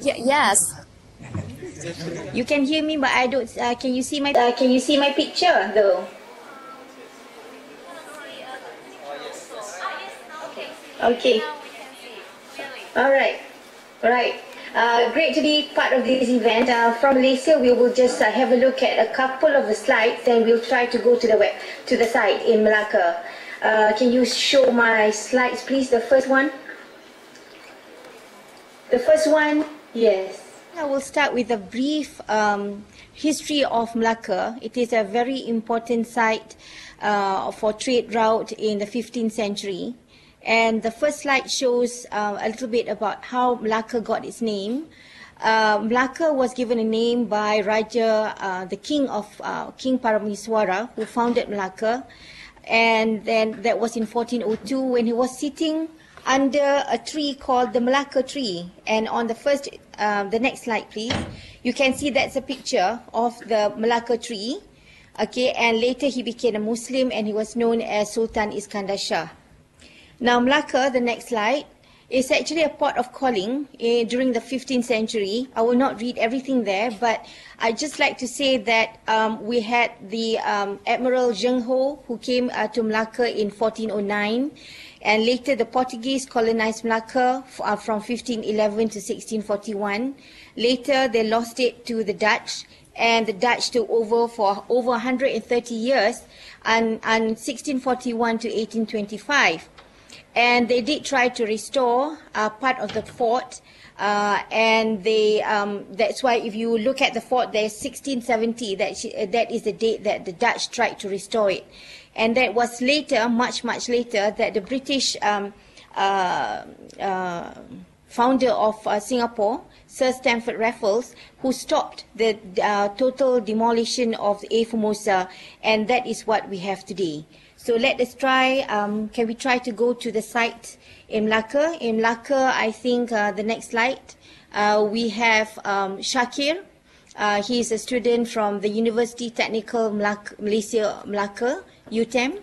Yes. You can hear me, but I don't. Can you see my? Can you see my picture though? Okay. All right. Right. Great to be part of this event. From Malaysia, we will just have a look at a couple of the slides, and we'll try to go to the site in Malacca. Can you show my slides, please? The first one. The first one, yes. I will start with a brief history of Malacca. It is a very important site for trade route in the 15th century. And the first slide shows a little bit about how Malacca got its name. Malacca was given a name by Raja, the king of King Paramiswara, who founded Malacca. And then that was in 1402 when he was sitting under a tree called the Malacca tree. And on the first, the next slide please, you can see that's a picture of the Malacca tree. Okay, and later he became a Muslim and he was known as Sultan Iskandar Shah. Now Malacca, the next slide, is actually a port of calling during the 15th century. I will not read everything there, but I'd just like to say that we had the Admiral Zheng Ho, who came to Malacca in 1409. And later the Portuguese colonized Malacca from 1511 to 1641. Later they lost it to the Dutch, and the Dutch took over for over 130 years, and 1641 to 1825. And they did try to restore part of the fort, and they that's why if you look at the fort, there's 1670, that is the date that the Dutch tried to restore it. And that was later, much later, that the British founder of Singapore, Sir Stamford Raffles, who stopped the total demolition of A Famosa, and that is what we have today. So let us try, can we try to go to the site in Malacca? In Malacca, I think the next slide, we have Shakir. He is a student from the University Technical Malaysia, Malacca, UTEM.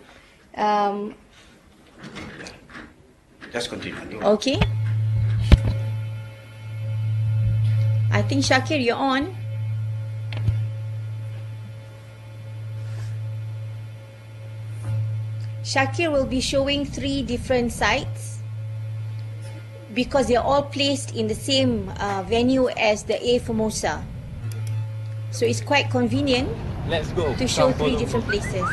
Just continue. Okay. I think Shakir, you're on. Shakir will be showing 3 different sites because they're all placed in the same venue as the A Famosa. So it's quite convenient. Let's go to show 3 different places.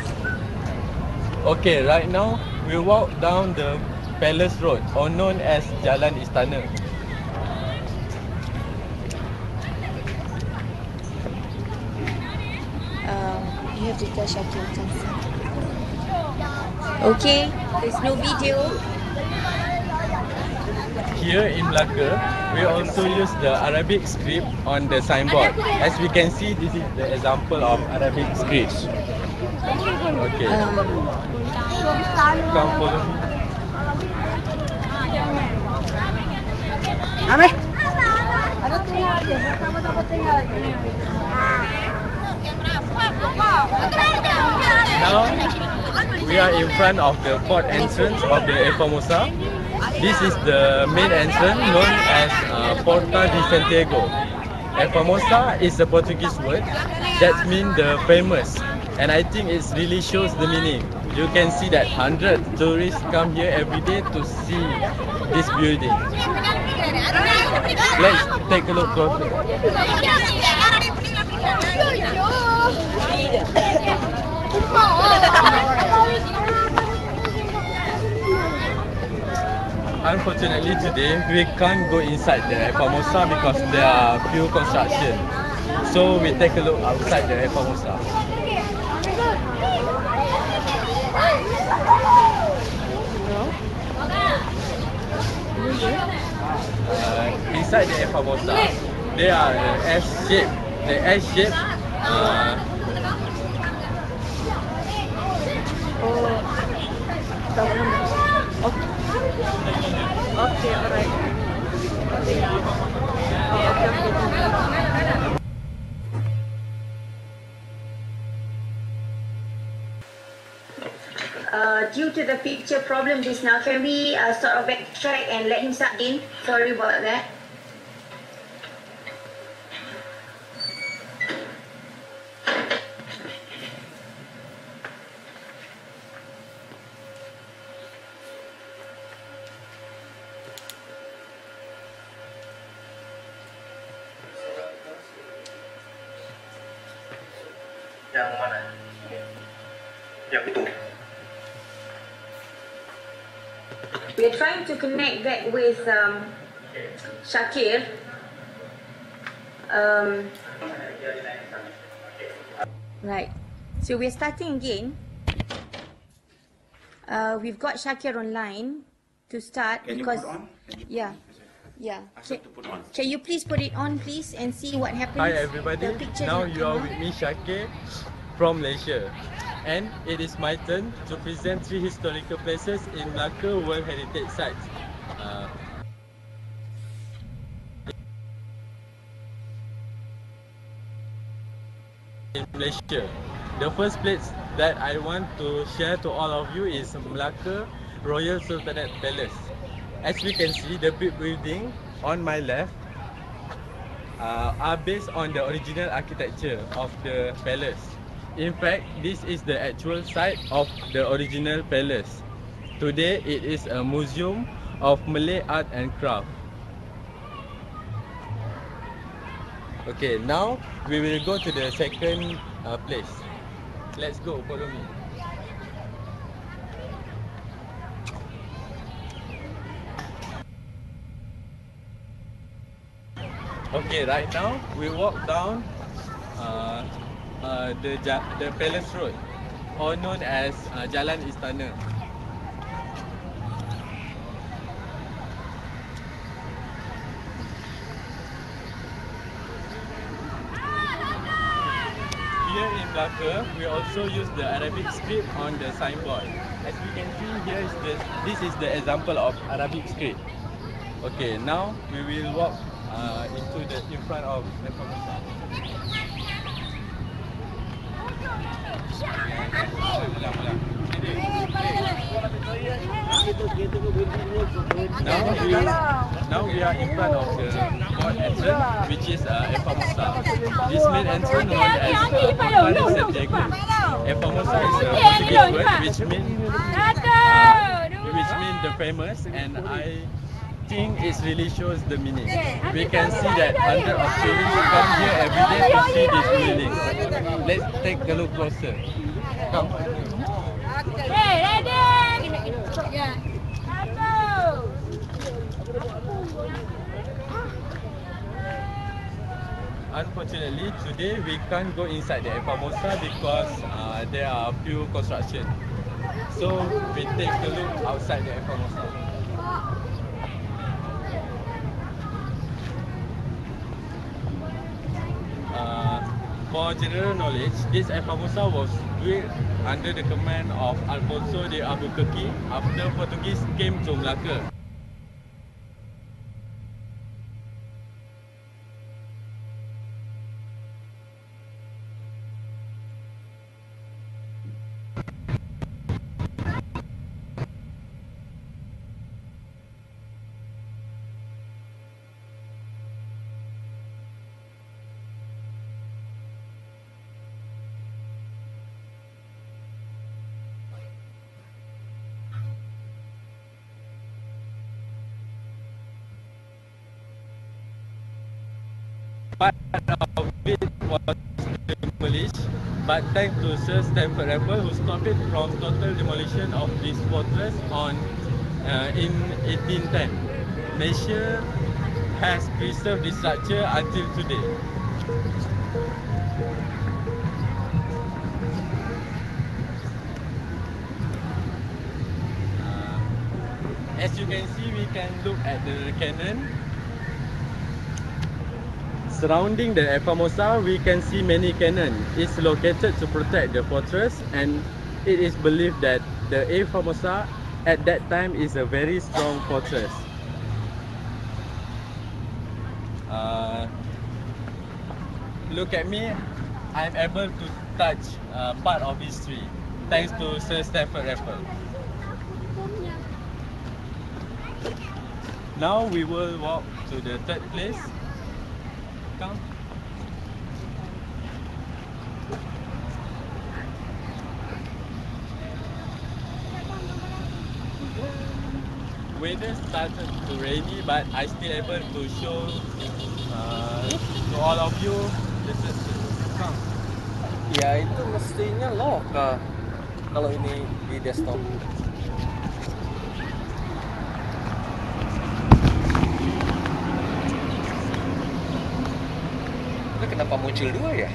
Okay, right now we walk down the Palace Road, or known as Jalan Istana. You have to tell Shakir. Okay, there's no video. Here in Malacca, we also use the Arabic script on the signboard. As we can see, this is the example of Arabic script. Okay. Come follow me. Now, we are in front of the port entrance of the A Famosa. This is the main entrance known as Porta de Santiago. A Famosa is a Portuguese word that means the famous, and I think it really shows the meaning. You can see that 100 tourists come here every day to see this building. Let's take a look closer. Unfortunately today, we can't go inside the Famosa because there are few construction. So we take a look outside the Famosa. Inside the Famosa, there are the S-shape. The S-shape. Okay, alright. Due to the picture problem just now, can we sort of backtrack and let him start in? Sorry about that. Yang mana? Yang itu. We're trying to connect that with Shakir. Right. So we're starting again. We've got Shakir online to start. Can because you put on? Yeah. Can you please put it on, please, and see what happens? Hi everybody. Now you are with me, Shakir, from Malaysia. And it is my turn to present 3 historical places in UNESCO World Heritage sites. In Malaysia. The first place that I want to share to all of you is Malacca Royal Sultanate Palace. As we can see, the big building on my left are based on the original architecture of the palace. In fact, this is the actual site of the original palace. Today it is a museum of Malay art and craft. Okay, now we will go to the second place. Let's go, follow me. Okay, right now we walk down the Palace Road, or known as Jalan Istana. Here in Malacca, we also use the Arabic script on the signboard. As we can see here, this is the example of Arabic script. Okay, now we will walk in front of the Famosa. Now we are in front of the port entrance, which is Famosa. This main entrance known as Santiago. Famosa is a Portuguese word which means the famous, and I think it really shows the meaning. We can see that hundreds of tourists come here every day to see this building. Let's take a look closer. Come. Unfortunately, today we can't go inside the Famosa because there are a few construction. So we take a look outside the Famosa. For general knowledge, this Famosa was built under the command of Alfonso de Albuquerque after Portuguese came to Malacca. Part of it was demolished, but thanks to Sir Stamford Raffles, who stopped it from total demolition of this fortress in 1810. Malaysia has preserved this structure until today. As you can see, we can look at the cannon. Surrounding the Famosa, we can see many cannon. It's located to protect the fortress, and it is believed that the Famosa at that time is a very strong fortress. Look at me, I'm able to touch part of history thanks to Sir Stamford Raffles. Now we will walk to the third place. Come. Weather started to rainy, but I still able to show to all of you the system. Come. Ya itu mestinya lokal kalau ini di desktop. Kenapa muncul dua ya?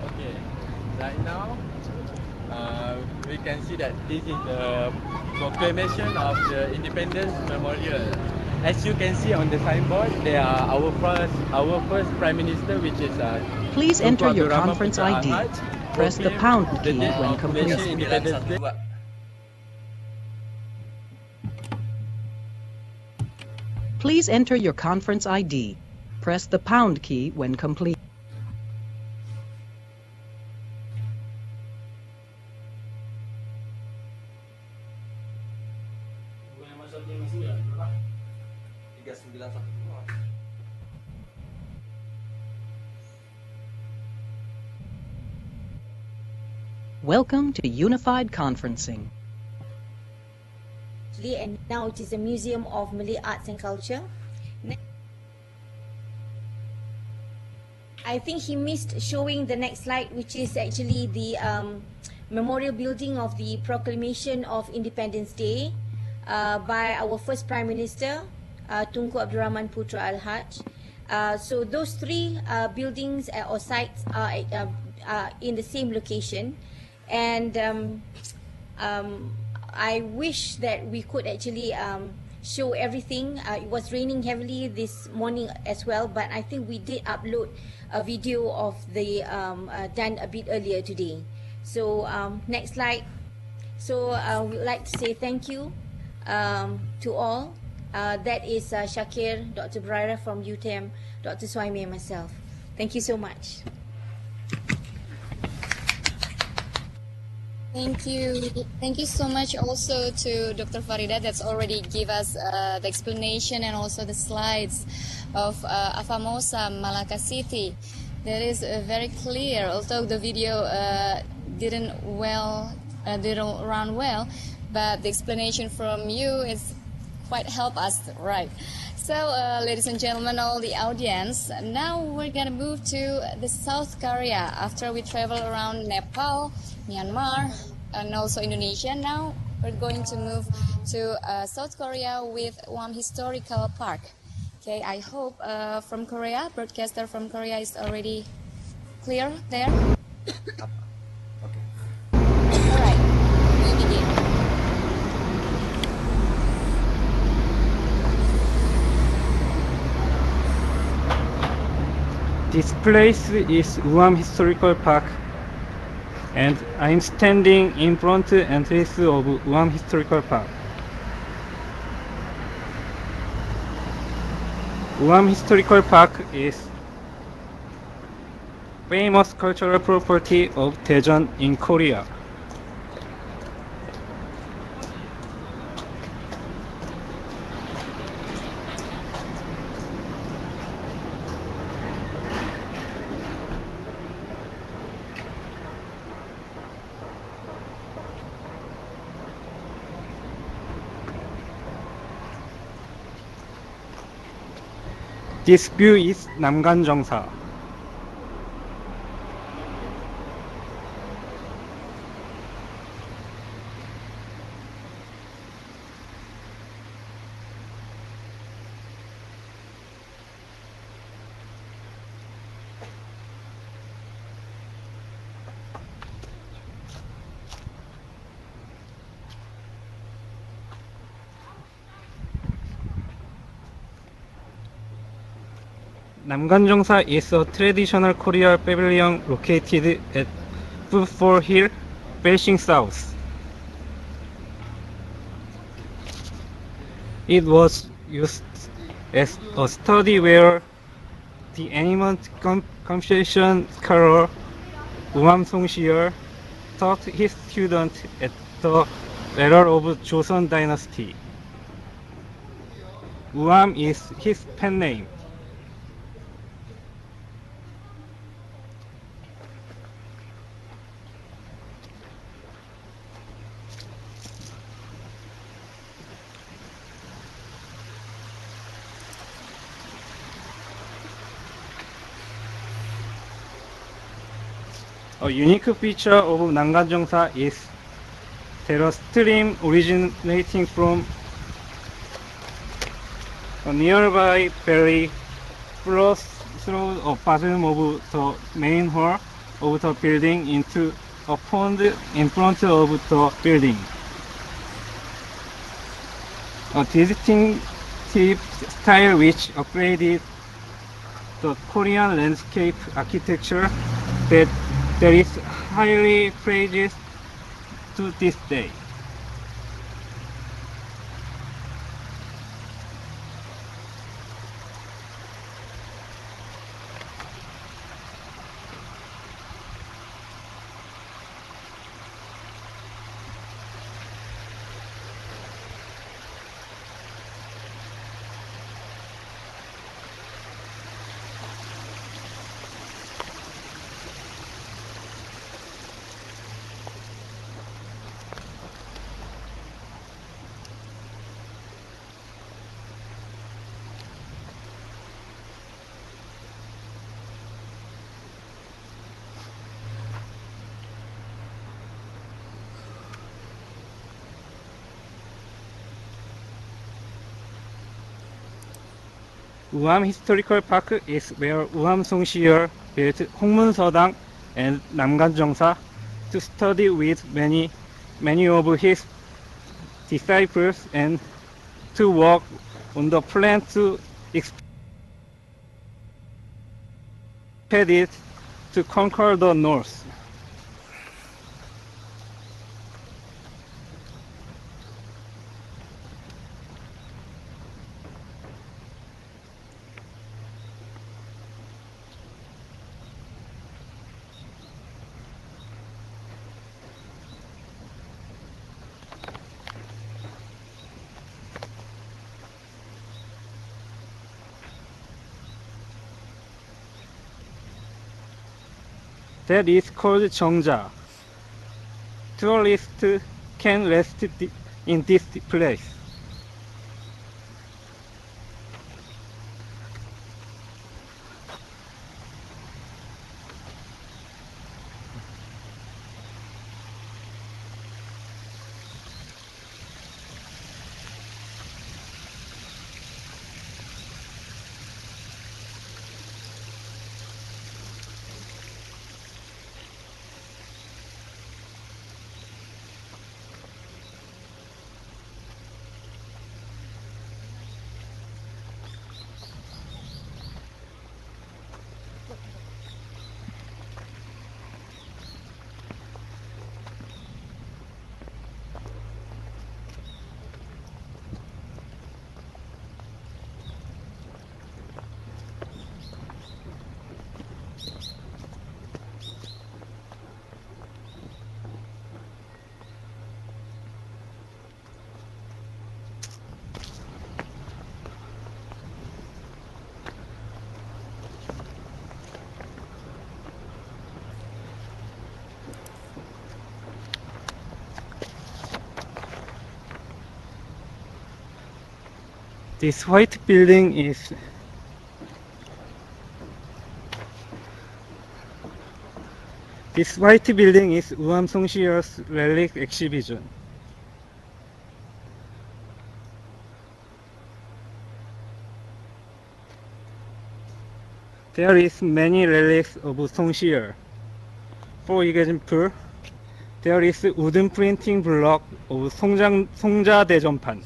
Okay, right now we can see that this is the proclamation of the Independence Memorial. As you can see on the signboard, there are our first Prime Minister, which is Please enter your conference ID. Press the pound key when complete. Please enter your conference ID. Press the pound key when complete. Welcome to Unified Conferencing. And now it is a Museum of Malay Arts and Culture. I think he missed showing the next slide, which is actually the memorial building of the Proclamation of Independence Day by our first Prime Minister, Tunku Abdul Rahman Putra Al-Haj. So those three buildings or sites are in the same location, and I wish that we could actually show everything. It was raining heavily this morning as well, but I think we did upload a video of the done a bit earlier today. So next slide. So we'd like to say thank you to all. That is Shakir, Dr. Braira from UTM, Dr. Swaimi and myself. Thank you so much. Thank you. Thank you so much also to Dr. Farida that's already give us the explanation and also the slides of Famosa, Malacca city. That is very clear, although the video didn't run well, but the explanation from you is quite help us, right? So, ladies and gentlemen, all the audience, now we're gonna move to the South Korea after we travel around Nepal, Myanmar, and also Indonesia. Now we're going to move to South Korea with one historical park. Okay, I hope from Korea, broadcaster from Korea is already clear there. All right, we begin. This place is Guam Historical Park, and I'm standing in front entrance of Guam Historical Park. Guam Historical Park is famous cultural property of Daejeon in Korea. This view is Namganjongsa. Namganjongsa is a traditional Korean pavilion located at Footfall Hill, facing south. It was used as a study where the eminent Confucian scholar Guam Song-sieur taught his students at the era of Joseon dynasty. Guam is his pen name. A unique feature of Namganjongsa is there a stream originating from a nearby valley flows through a bathroom of the main hall of the building into a pond in front of the building. A distinctive style which upgraded the Korean landscape architecture that is highly praised to this day. Guam Historical Park is where Guam Songshir built Hongmun-Sedang and Namgan-Jongsa to study with many of his disciples and to work on the plan to expedite to conquer the north. That is called Cheongja. Tourists can rest in this place. This white building is Guam Songshir's relic exhibition. There is many relics of Songshir. For example, there is wooden printing block of 송자 대전판.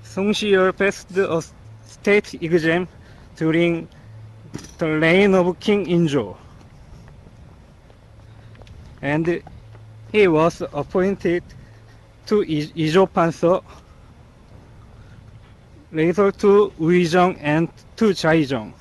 Songshir passed a state exam during the reign of King Injo, and he was appointed to Ijo Panso, later to Uijong and to Jaijong.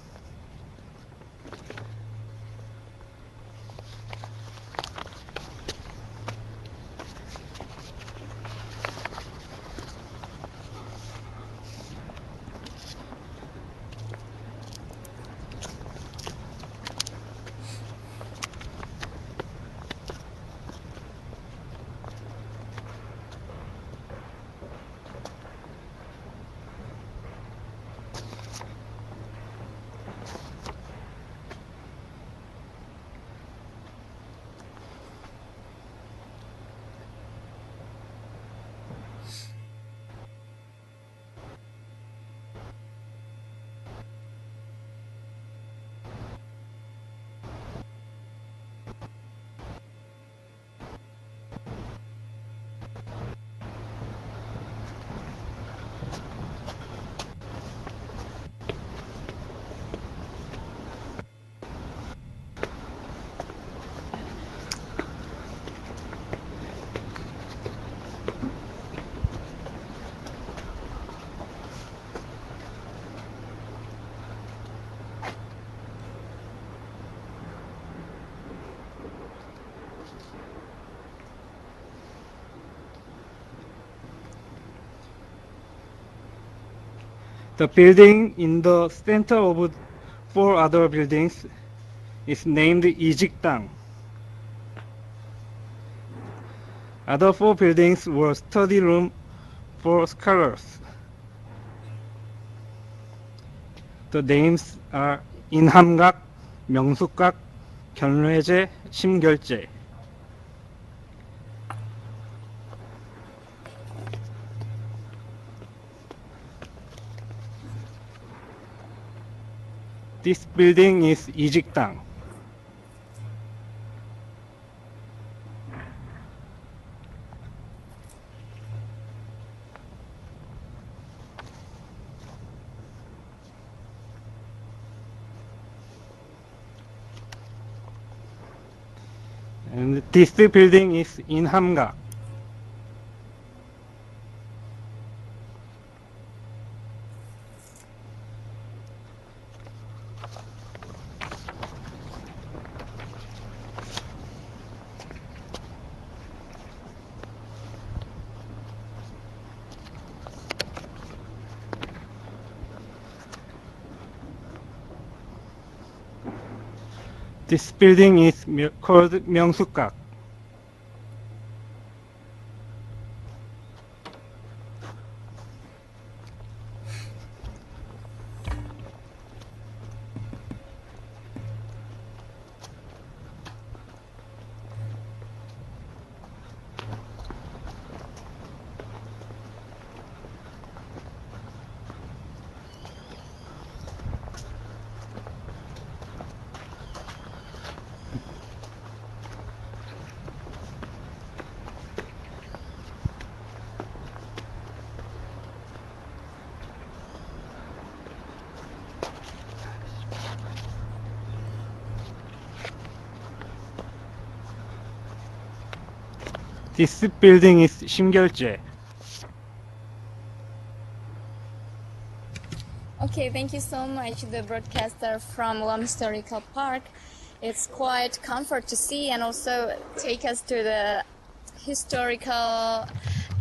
The building in the center of 4 other buildings is named Ijikdang. Other 4 buildings were study room for scholars. The names are 인함각, 명숙각, 견례제, 심결제. This building is 이직당. And this building is in Hamga. This building is called 명숙각. This building is 심결제. Okay, thank you so much, the broadcaster from Guam Historical Park. It's quite comfort to see and also take us to the historical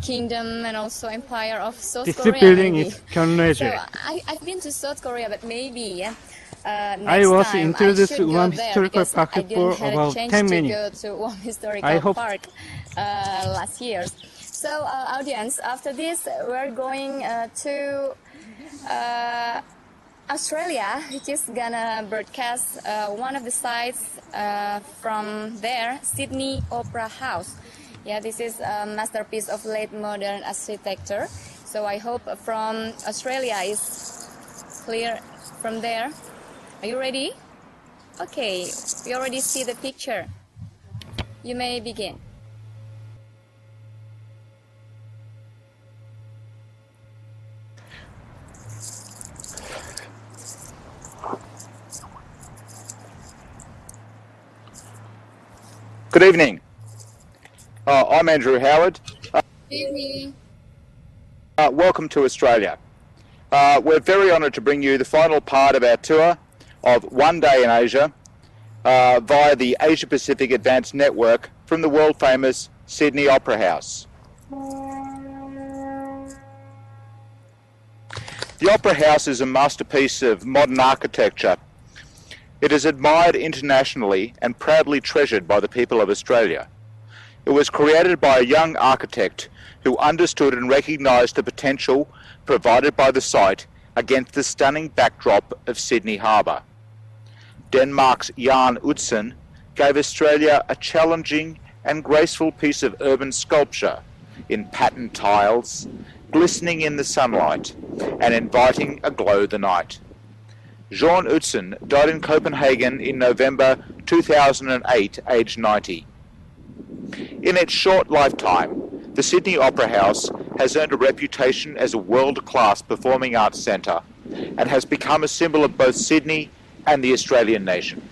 kingdom and also empire of South This Korea. building maybe. is 견례제. So I've been to South Korea, but maybe I was time introduced I to should Guam go there Historical because Park I for didn't have about a chance 10 to minutes. go to Guam Historical I hope Park last year. So audience, after this we're going to Australia, which is gonna broadcast one of the sites from there, Sydney Opera House. Yeah, this is a masterpiece of late modern architecture. So I hope from Australia is clear from there. Are you ready? Okay, we already see the picture. You may begin. Good evening. I'm Andrew Howard. Good evening. Welcome to Australia. We're very honoured to bring you the final part of our tour of One Day in Asia via the Asia Pacific Advanced Network from the world famous Sydney Opera House. The Opera House is a masterpiece of modern architecture. It is admired internationally and proudly treasured by the people of Australia. It was created by a young architect who understood and recognised the potential provided by the site against the stunning backdrop of Sydney Harbour. Denmark's Jan Utzon gave Australia a challenging and graceful piece of urban sculpture in Patan tiles, glistening in the sunlight and inviting a glow the night. Jan Utzon died in Copenhagen in November 2008, aged 90. In its short lifetime, the Sydney Opera House has earned a reputation as a world-class performing arts centre and has become a symbol of both Sydney and the Australian nation.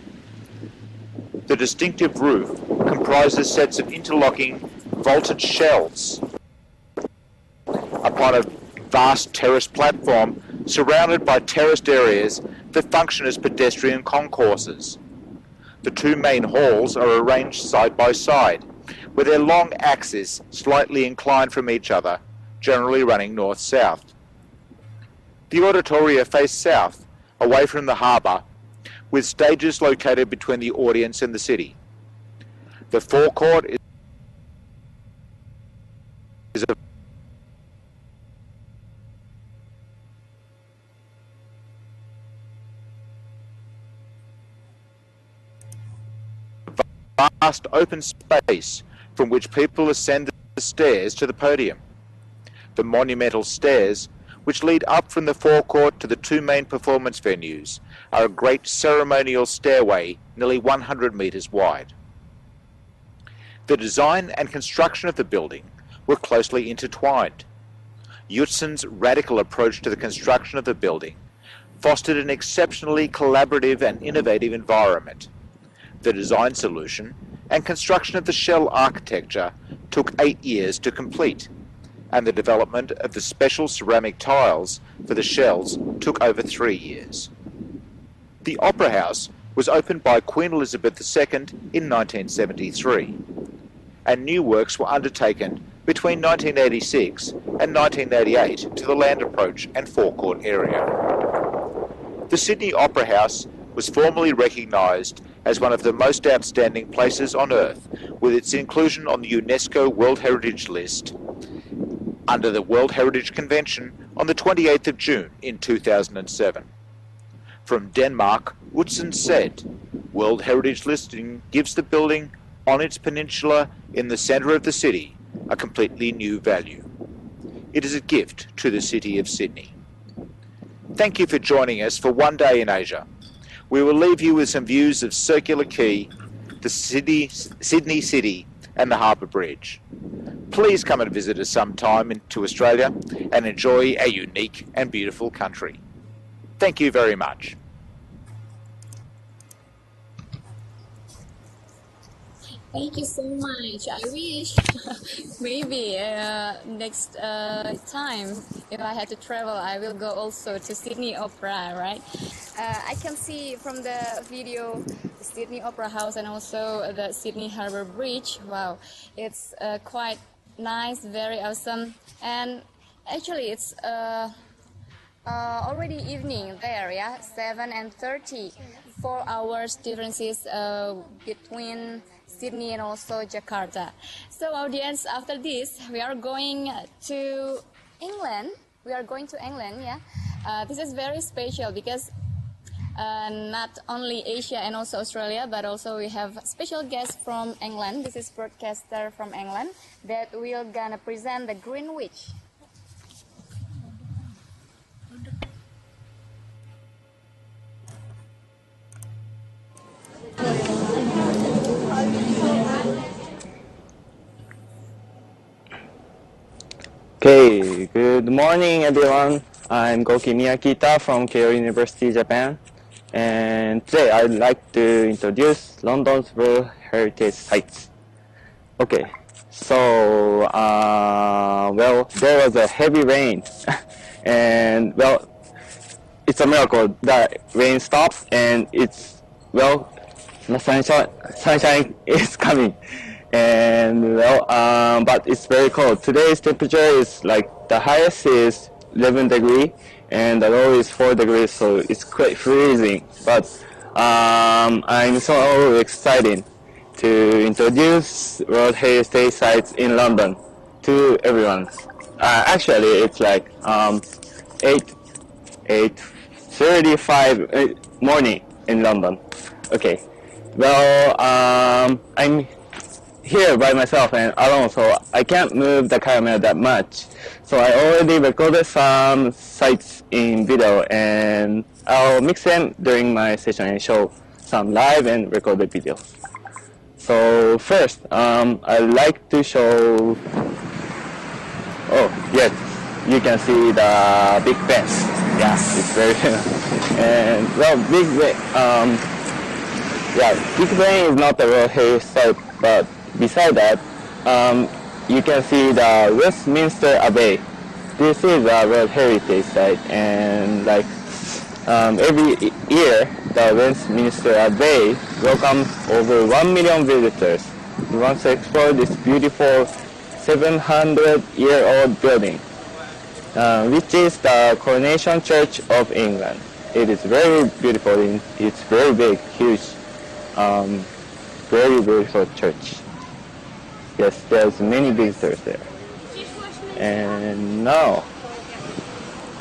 The distinctive roof comprises sets of interlocking vaulted shelves upon a vast terraced platform surrounded by terraced areas that function as pedestrian concourses. The two main halls are arranged side by side, with their long axes slightly inclined from each other, generally running north-south. The auditoria face south, away from the harbour, with stages located between the audience and the city. The forecourt is a vast open space from which people ascend the stairs to the podium. The monumental stairs, which lead up from the forecourt to the two main performance venues, are a great ceremonial stairway nearly 100 metres wide. The design and construction of the building were closely intertwined. Yutsen's radical approach to the construction of the building fostered an exceptionally collaborative and innovative environment. The design solution and construction of the shell architecture took 8 years to complete, and the development of the special ceramic tiles for the shells took over 3 years. The Opera House was opened by Queen Elizabeth II in 1973, and new works were undertaken between 1986 and 1988 to the land approach and forecourt area. The Sydney Opera House was formally recognised as one of the most outstanding places on earth, with its inclusion on the UNESCO World Heritage list under the World Heritage Convention on the 28th of June in 2007. From Denmark, Utzon said, "World Heritage listing gives the building on its peninsula in the centre of the city a completely new value. It is a gift to the city of Sydney." Thank you for joining us for One Day in Asia. We will leave you with some views of Circular Quay, the Sydney City and the Harbour Bridge. Please come and visit us sometime to Australia and enjoy a unique and beautiful country. Thank you very much. Thank you so much. I wish maybe next time if I had to travel, I will go also to Sydney Opera, right? I can see from the video the Sydney Opera House and also the Sydney Harbour Bridge. Wow, it's quite nice, very awesome, and actually it's already evening there, yeah, 7:30, 4 hours differences between Sydney and also Jakarta. So audience, after this we are going to England. Yeah. This is very special because not only Asia and also Australia, but also we have special guests from England. This is broadcaster from England that will gonna present the Greenwich. Okay, good morning everyone. I'm Goki Miyakita from KREONET, Japan, and today I'd like to introduce London's World Heritage Sites. Okay, so well, there was a heavy rain and well, it's a miracle that rain stops and it's, well, the sunshine is coming. And well, but it's very cold. Today's temperature is like the highest is 11 degrees and the low is 4 degrees, so it's quite freezing. But I'm so excited to introduce World Heritage Sites in London to everyone. Actually, it's like 8:35 morning in London. Okay, well, I'm here by myself and alone, so I can't move the camera that much. So I already recorded some sites in video and I'll mix them during my session and show some live and recorded videos. So first, I'd like to show, oh yes, you can see the Big Ben. Yeah, it's very and well, Big Ben is not a World Heritage Site, but beside that, you can see the Westminster Abbey. This is a World Heritage Site, and like every year, the Westminster Abbey welcomes over 1 million visitors who want to explore this beautiful 700-year-old building, which is the Coronation Church of England. It is very beautiful. It's very big, huge, very beautiful church. Yes, there's many visitors there. And now,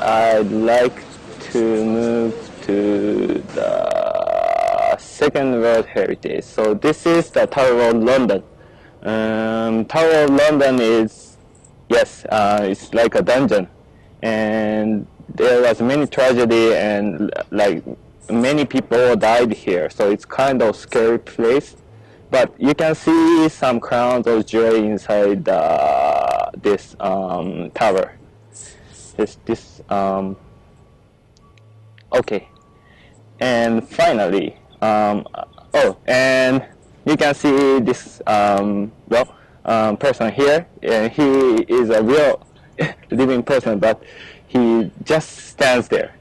I'd like to move to the second World Heritage. So this is the Tower of London. Tower of London is, yes, it's like a dungeon, and there was many tragedy and like many people died here. So it's kind of scary place. But you can see some crowns of jewelry inside this tower. Okay. And finally, and you can see this person here. He is a real living person, but he just stands there,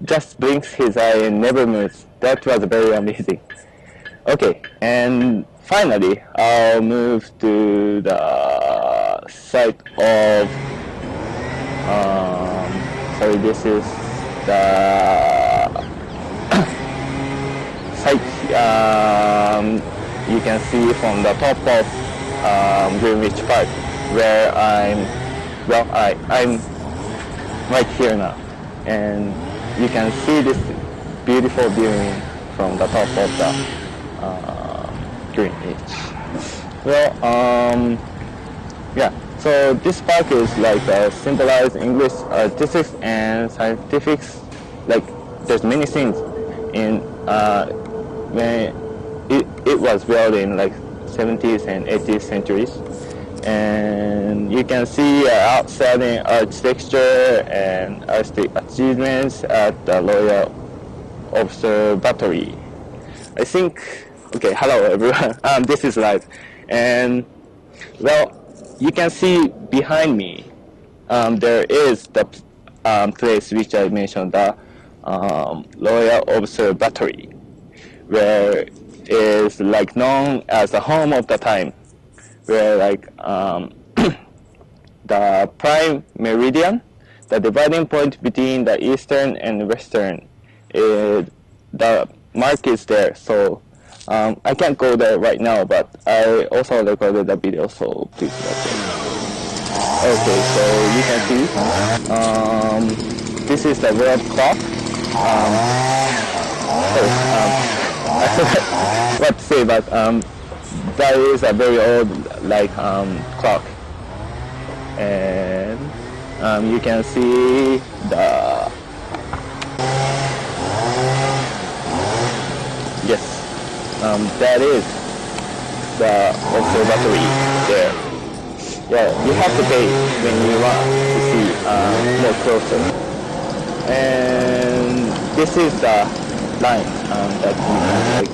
just blinks his eye and never moves. That was very amazing. Okay, and finally, I'll move to the site of, sorry, this is the site you can see from the top of Greenwich Park, where I'm right here now, and you can see this beautiful view from the top of the Greenwich. Well, yeah, so this park is like symbolize English artistics and scientifics. Like there's many things in when it was built in like 70s and 80s centuries, and you can see outstanding architecture and artistic achievements at the Royal Observatory. I think. Okay, hello everyone. This is live, and well, you can see behind me. There is the place which I mentioned, the Royal Observatory, where is like known as the home of the time, where like the prime meridian, the dividing point between the eastern and western, the mark is there. So I can't go there right now, but I also recorded a video, so please watch it. Okay, so you can see this is the world clock. I forgot what to say, but that is a very old like clock, and you can see the that is the observatory there. Yeah, you have to pay when you want to see more closer. And this is the line that you can like,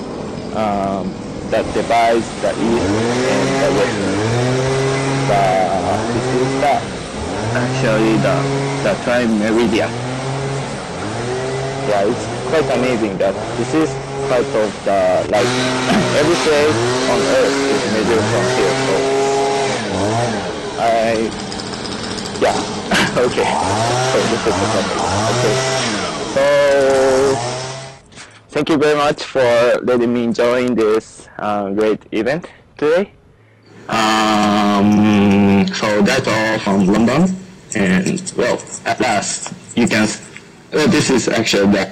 that divides the east and the west. This is actually the prime meridian. Yeah, it's quite amazing that this is part of the, like, every place on earth is measured from here, so yeah. Okay, so this is the summary. Okay, so thank you very much for letting me join this great event today. So that's all from London, and well, at last you can, this is actually the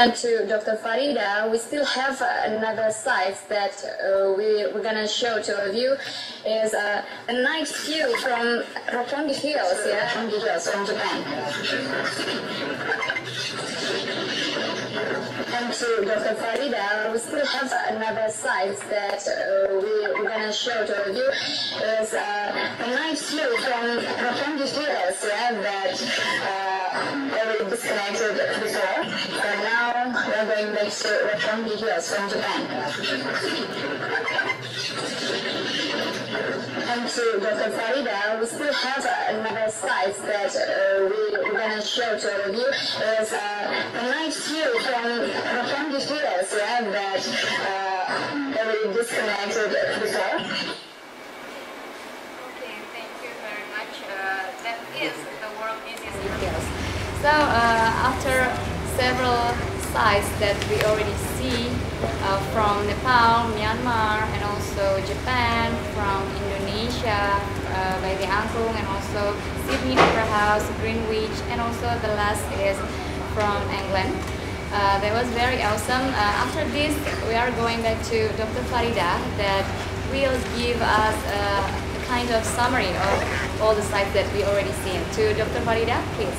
And to Dr. Farida, we still have another site that we're gonna show to all of you. Is a night view from Roppongi Hills, Roppongi Hills from Japan. And to Dr. Farida, we still have another site that we're gonna show to all of you. Is a night view from Roppongi Hills, that already disconnected before. So now are going back to Roppongi Hills from Japan. And to Dr. Farida, we still have another slide that we're going to show to all of you. Is a nice view from Roppongi Hills, yeah, that we disconnected before. Okay, thank you very much. That is the world's easiest details. So after several sites that we already see from Nepal, Myanmar, and also Japan, from Indonesia, by the Angklung, and also Sydney Opera House, Greenwich, and also the last is from England. That was very awesome. After this, we are going back to Dr. Farida that will give us a kind of summary of all the sites that we already seen. To Dr. Farida, please.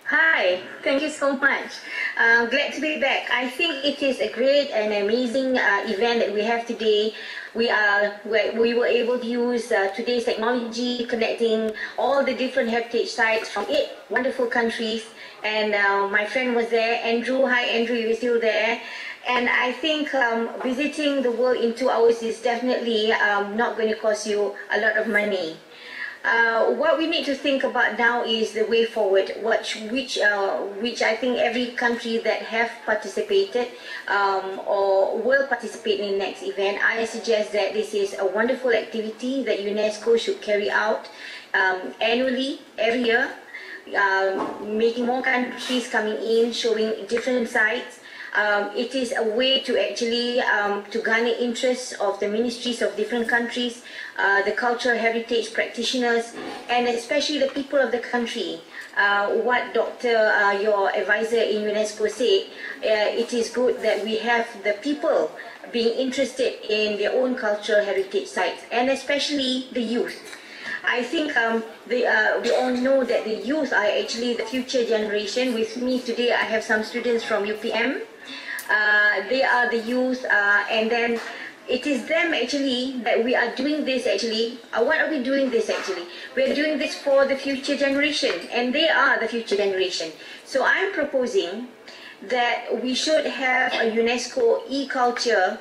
Hi, thank you so much. Glad to be back. I think it is a great and amazing event that we have today. We were able to use today's technology, connecting all the different heritage sites from 8 wonderful countries. And my friend was there, Andrew. Hi, Andrew, you're still there. And I think visiting the world in 2 hours is definitely not going to cost you a lot of money. What we need to think about now is the way forward, which I think every country that have participated or will participate in the next event, I suggest that this is a wonderful activity that UNESCO should carry out annually, every year, making more countries coming in, showing different sites. It is a way to actually to garner interest of the ministries of different countries, the cultural heritage practitioners, and especially the people of the country. What Dr. your advisor in UNESCO said, it is good that we have the people being interested in their own cultural heritage sites, and especially the youth. I think we all know that the youth are actually the future generation. With me today, I have some students from UPM. They are the youth, and then it is them actually that we are doing this actually. What are we doing this actually? We are doing this for the future generation, and they are the future generation. So I'm proposing that we should have a UNESCO e-culture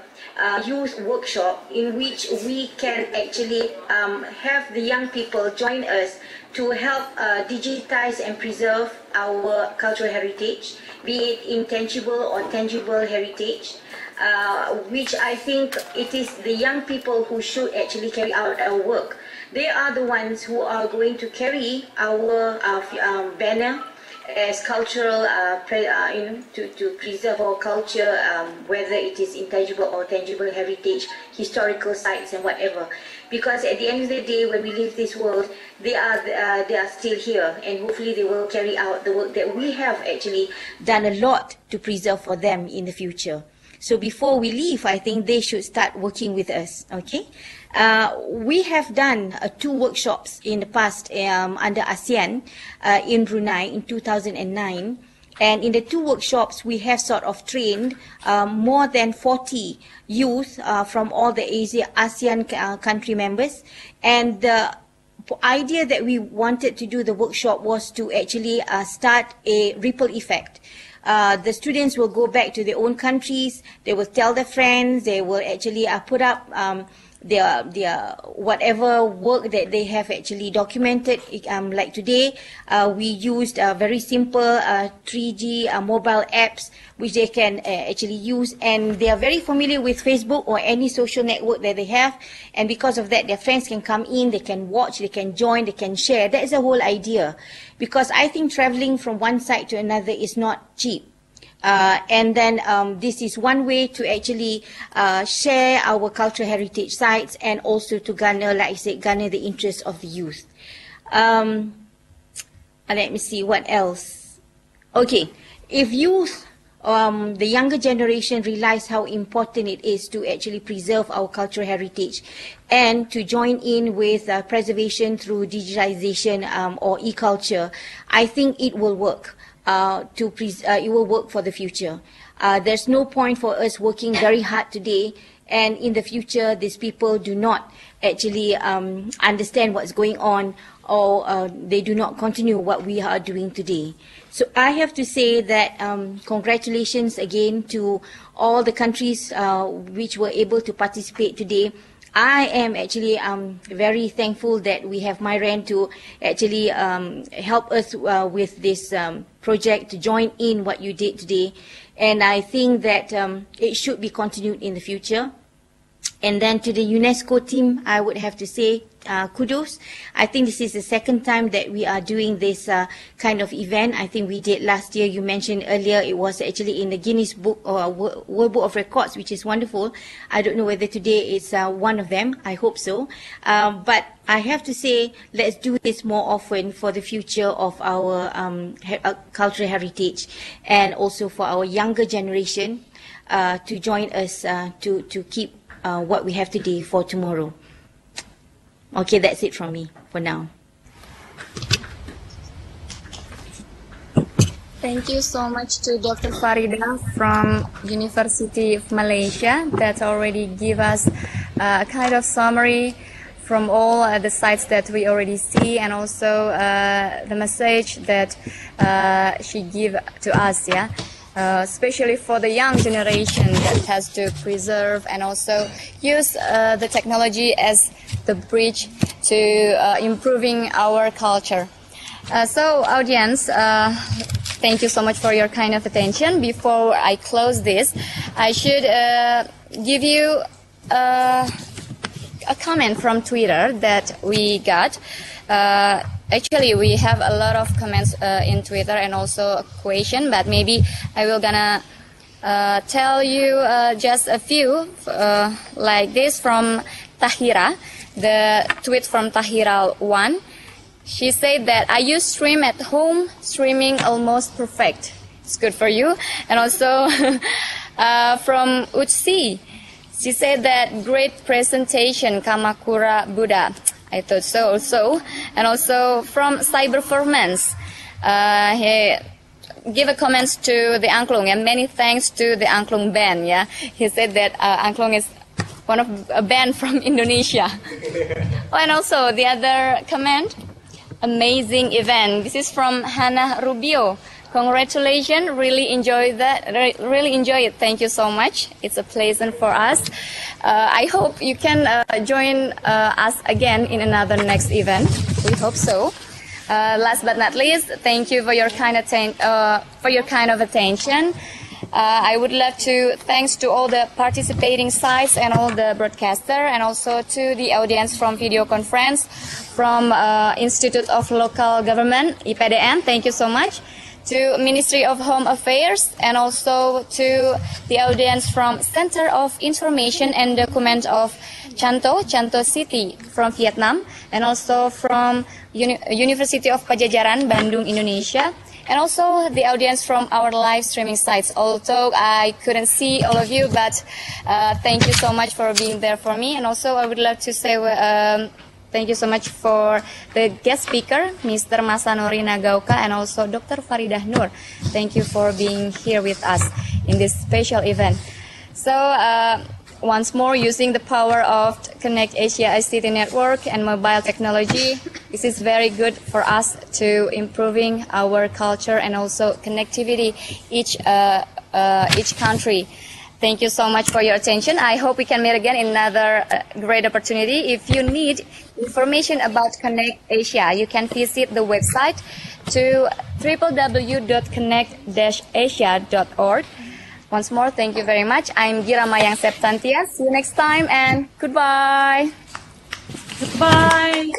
youth workshop in which we can actually have the young people join us to help digitize and preserve our cultural heritage, be it intangible or tangible heritage, which I think it is the young people who should actually carry out our work. They are the ones who are going to carry our banner as cultural, to preserve our culture, whether it is intangible or tangible heritage, historical sites and whatever. Because at the end of the day, when we leave this world, they are still here, and hopefully they will carry out the work that we have actually done a lot to preserve for them in the future. So before we leave, I think they should start working with us, okay? We have done 2 workshops in the past under ASEAN in Brunei in 2009. And in the 2 workshops, we have sort of trained more than 40 youth from all the ASEAN country members. And the idea that we wanted to do the workshop was to actually start a ripple effect. The students will go back to their own countries, they will tell their friends, they will actually put up their whatever work that they have actually documented. Like today, we used very simple 3G mobile apps which they can actually use, and they are very familiar with Facebook or any social network that they have, and because of that their friends can come in, they can watch, they can join, they can share. That is the whole idea, because I think traveling from one site to another is not cheap. And then this is one way to actually share our cultural heritage sites, and also to garner, like I said, garner the interest of the youth. Let me see what else. Okay, if youth, the younger generation, realize how important it is to actually preserve our cultural heritage and to join in with preservation through digitization or e-culture, I think it will work. It will work for the future. There's no point for us working very hard today and in the future these people do not actually understand what's going on, or they do not continue what we are doing today. So I have to say that congratulations again to all the countries which were able to participate today. I am actually very thankful that we have MYREN to actually help us with this project, to join in what you did today. And I think that it should be continued in the future. And then to the UNESCO team, I would have to say kudos. I think this is the second time that we are doing this kind of event. I think we did last year. You mentioned earlier it was actually in the Guinness Book or World Book of Records, which is wonderful. I don't know whether today is one of them. I hope so. But I have to say, let's do this more often for the future of our cultural heritage, and also for our younger generation to join us to keep what we have today for tomorrow. Okay, that's it from me for now. Thank you so much to Dr. Farida from University of Malaysia that already give us a kind of summary from all the sites that we already see, and also the message that she give to us, yeah. Especially for the young generation that has to preserve and also use the technology as the bridge to improving our culture. So audience, thank you so much for your kind of attention. Before I close this, I should give you a comment from Twitter that we got. Actually, we have a lot of comments in Twitter and also a question, but maybe I will gonna tell you just a few like this from Tahira. The tweet from Tahira 1. She said that I use stream at home, streaming almost perfect. It's good for you. And also from Utsi, she said that great presentation, Kamakura Buddha. I thought so also. And also from Cyberformance, he give a comments to the Angklung, and many thanks to the Angklung band. Yeah, he said that Angklung is one of a band from Indonesia. Oh, and also the other comment, amazing event. This is from Hannah Rubio. Congratulations, really enjoy that. Really enjoy it. Thank you so much. It's a pleasant for us. I hope you can join us again in another next event. We hope so. Last but not least, thank you for your kind of attention. I would love to thanks to all the participating sites and all the broadcaster, and also to the audience from video conference from Institute of Local Government (IPDN). Thank you so much. To Ministry of Home Affairs, and also to the audience from Center of Information and Document of Chanto City from Vietnam, and also from University of Pajajaran, Bandung, Indonesia, and also the audience from our live streaming sites. Although I couldn't see all of you, but thank you so much for being there for me. And also I would love to say thank you so much for the guest speaker, Mr. Masanori Nagaoka, and also Dr. Faridah Nur. Thank you for being here with us in this special event. So once more, using the power of CONNECT-Asia ICT network and mobile technology, this is very good for us to improving our culture and also connectivity each country. Thank you so much for your attention. I hope we can meet again in another great opportunity. If you need information about CONNECT-Asia, you can visit the website to www.connect-asia.org. Once more, thank you very much. I'm Gira Mayang Septantia. See you next time, and goodbye. Goodbye.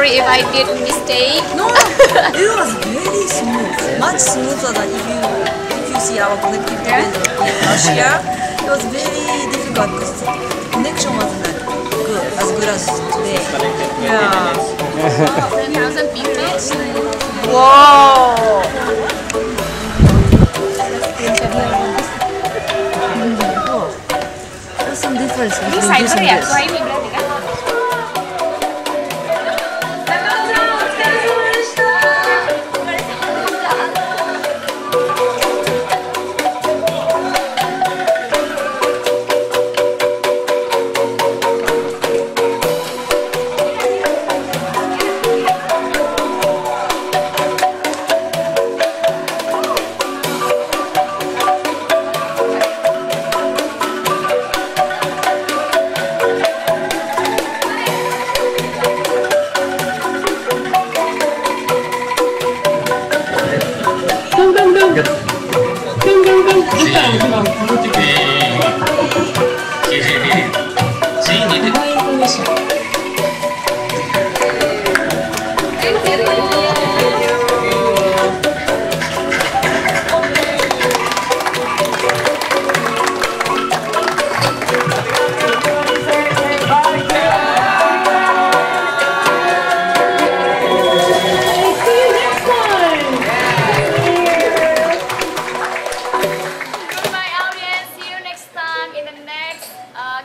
sorry if I did a mistake. No, it was very smooth, much smoother than if you see our connectivity in Russia. It was very difficult because the connection wasn't that good, as good as today. Yeah. 10,000 people. Wow. There's some difference Ini between this cyber and ya, this. Swahili berarti kan?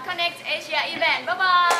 Connect Asia event. Bye bye.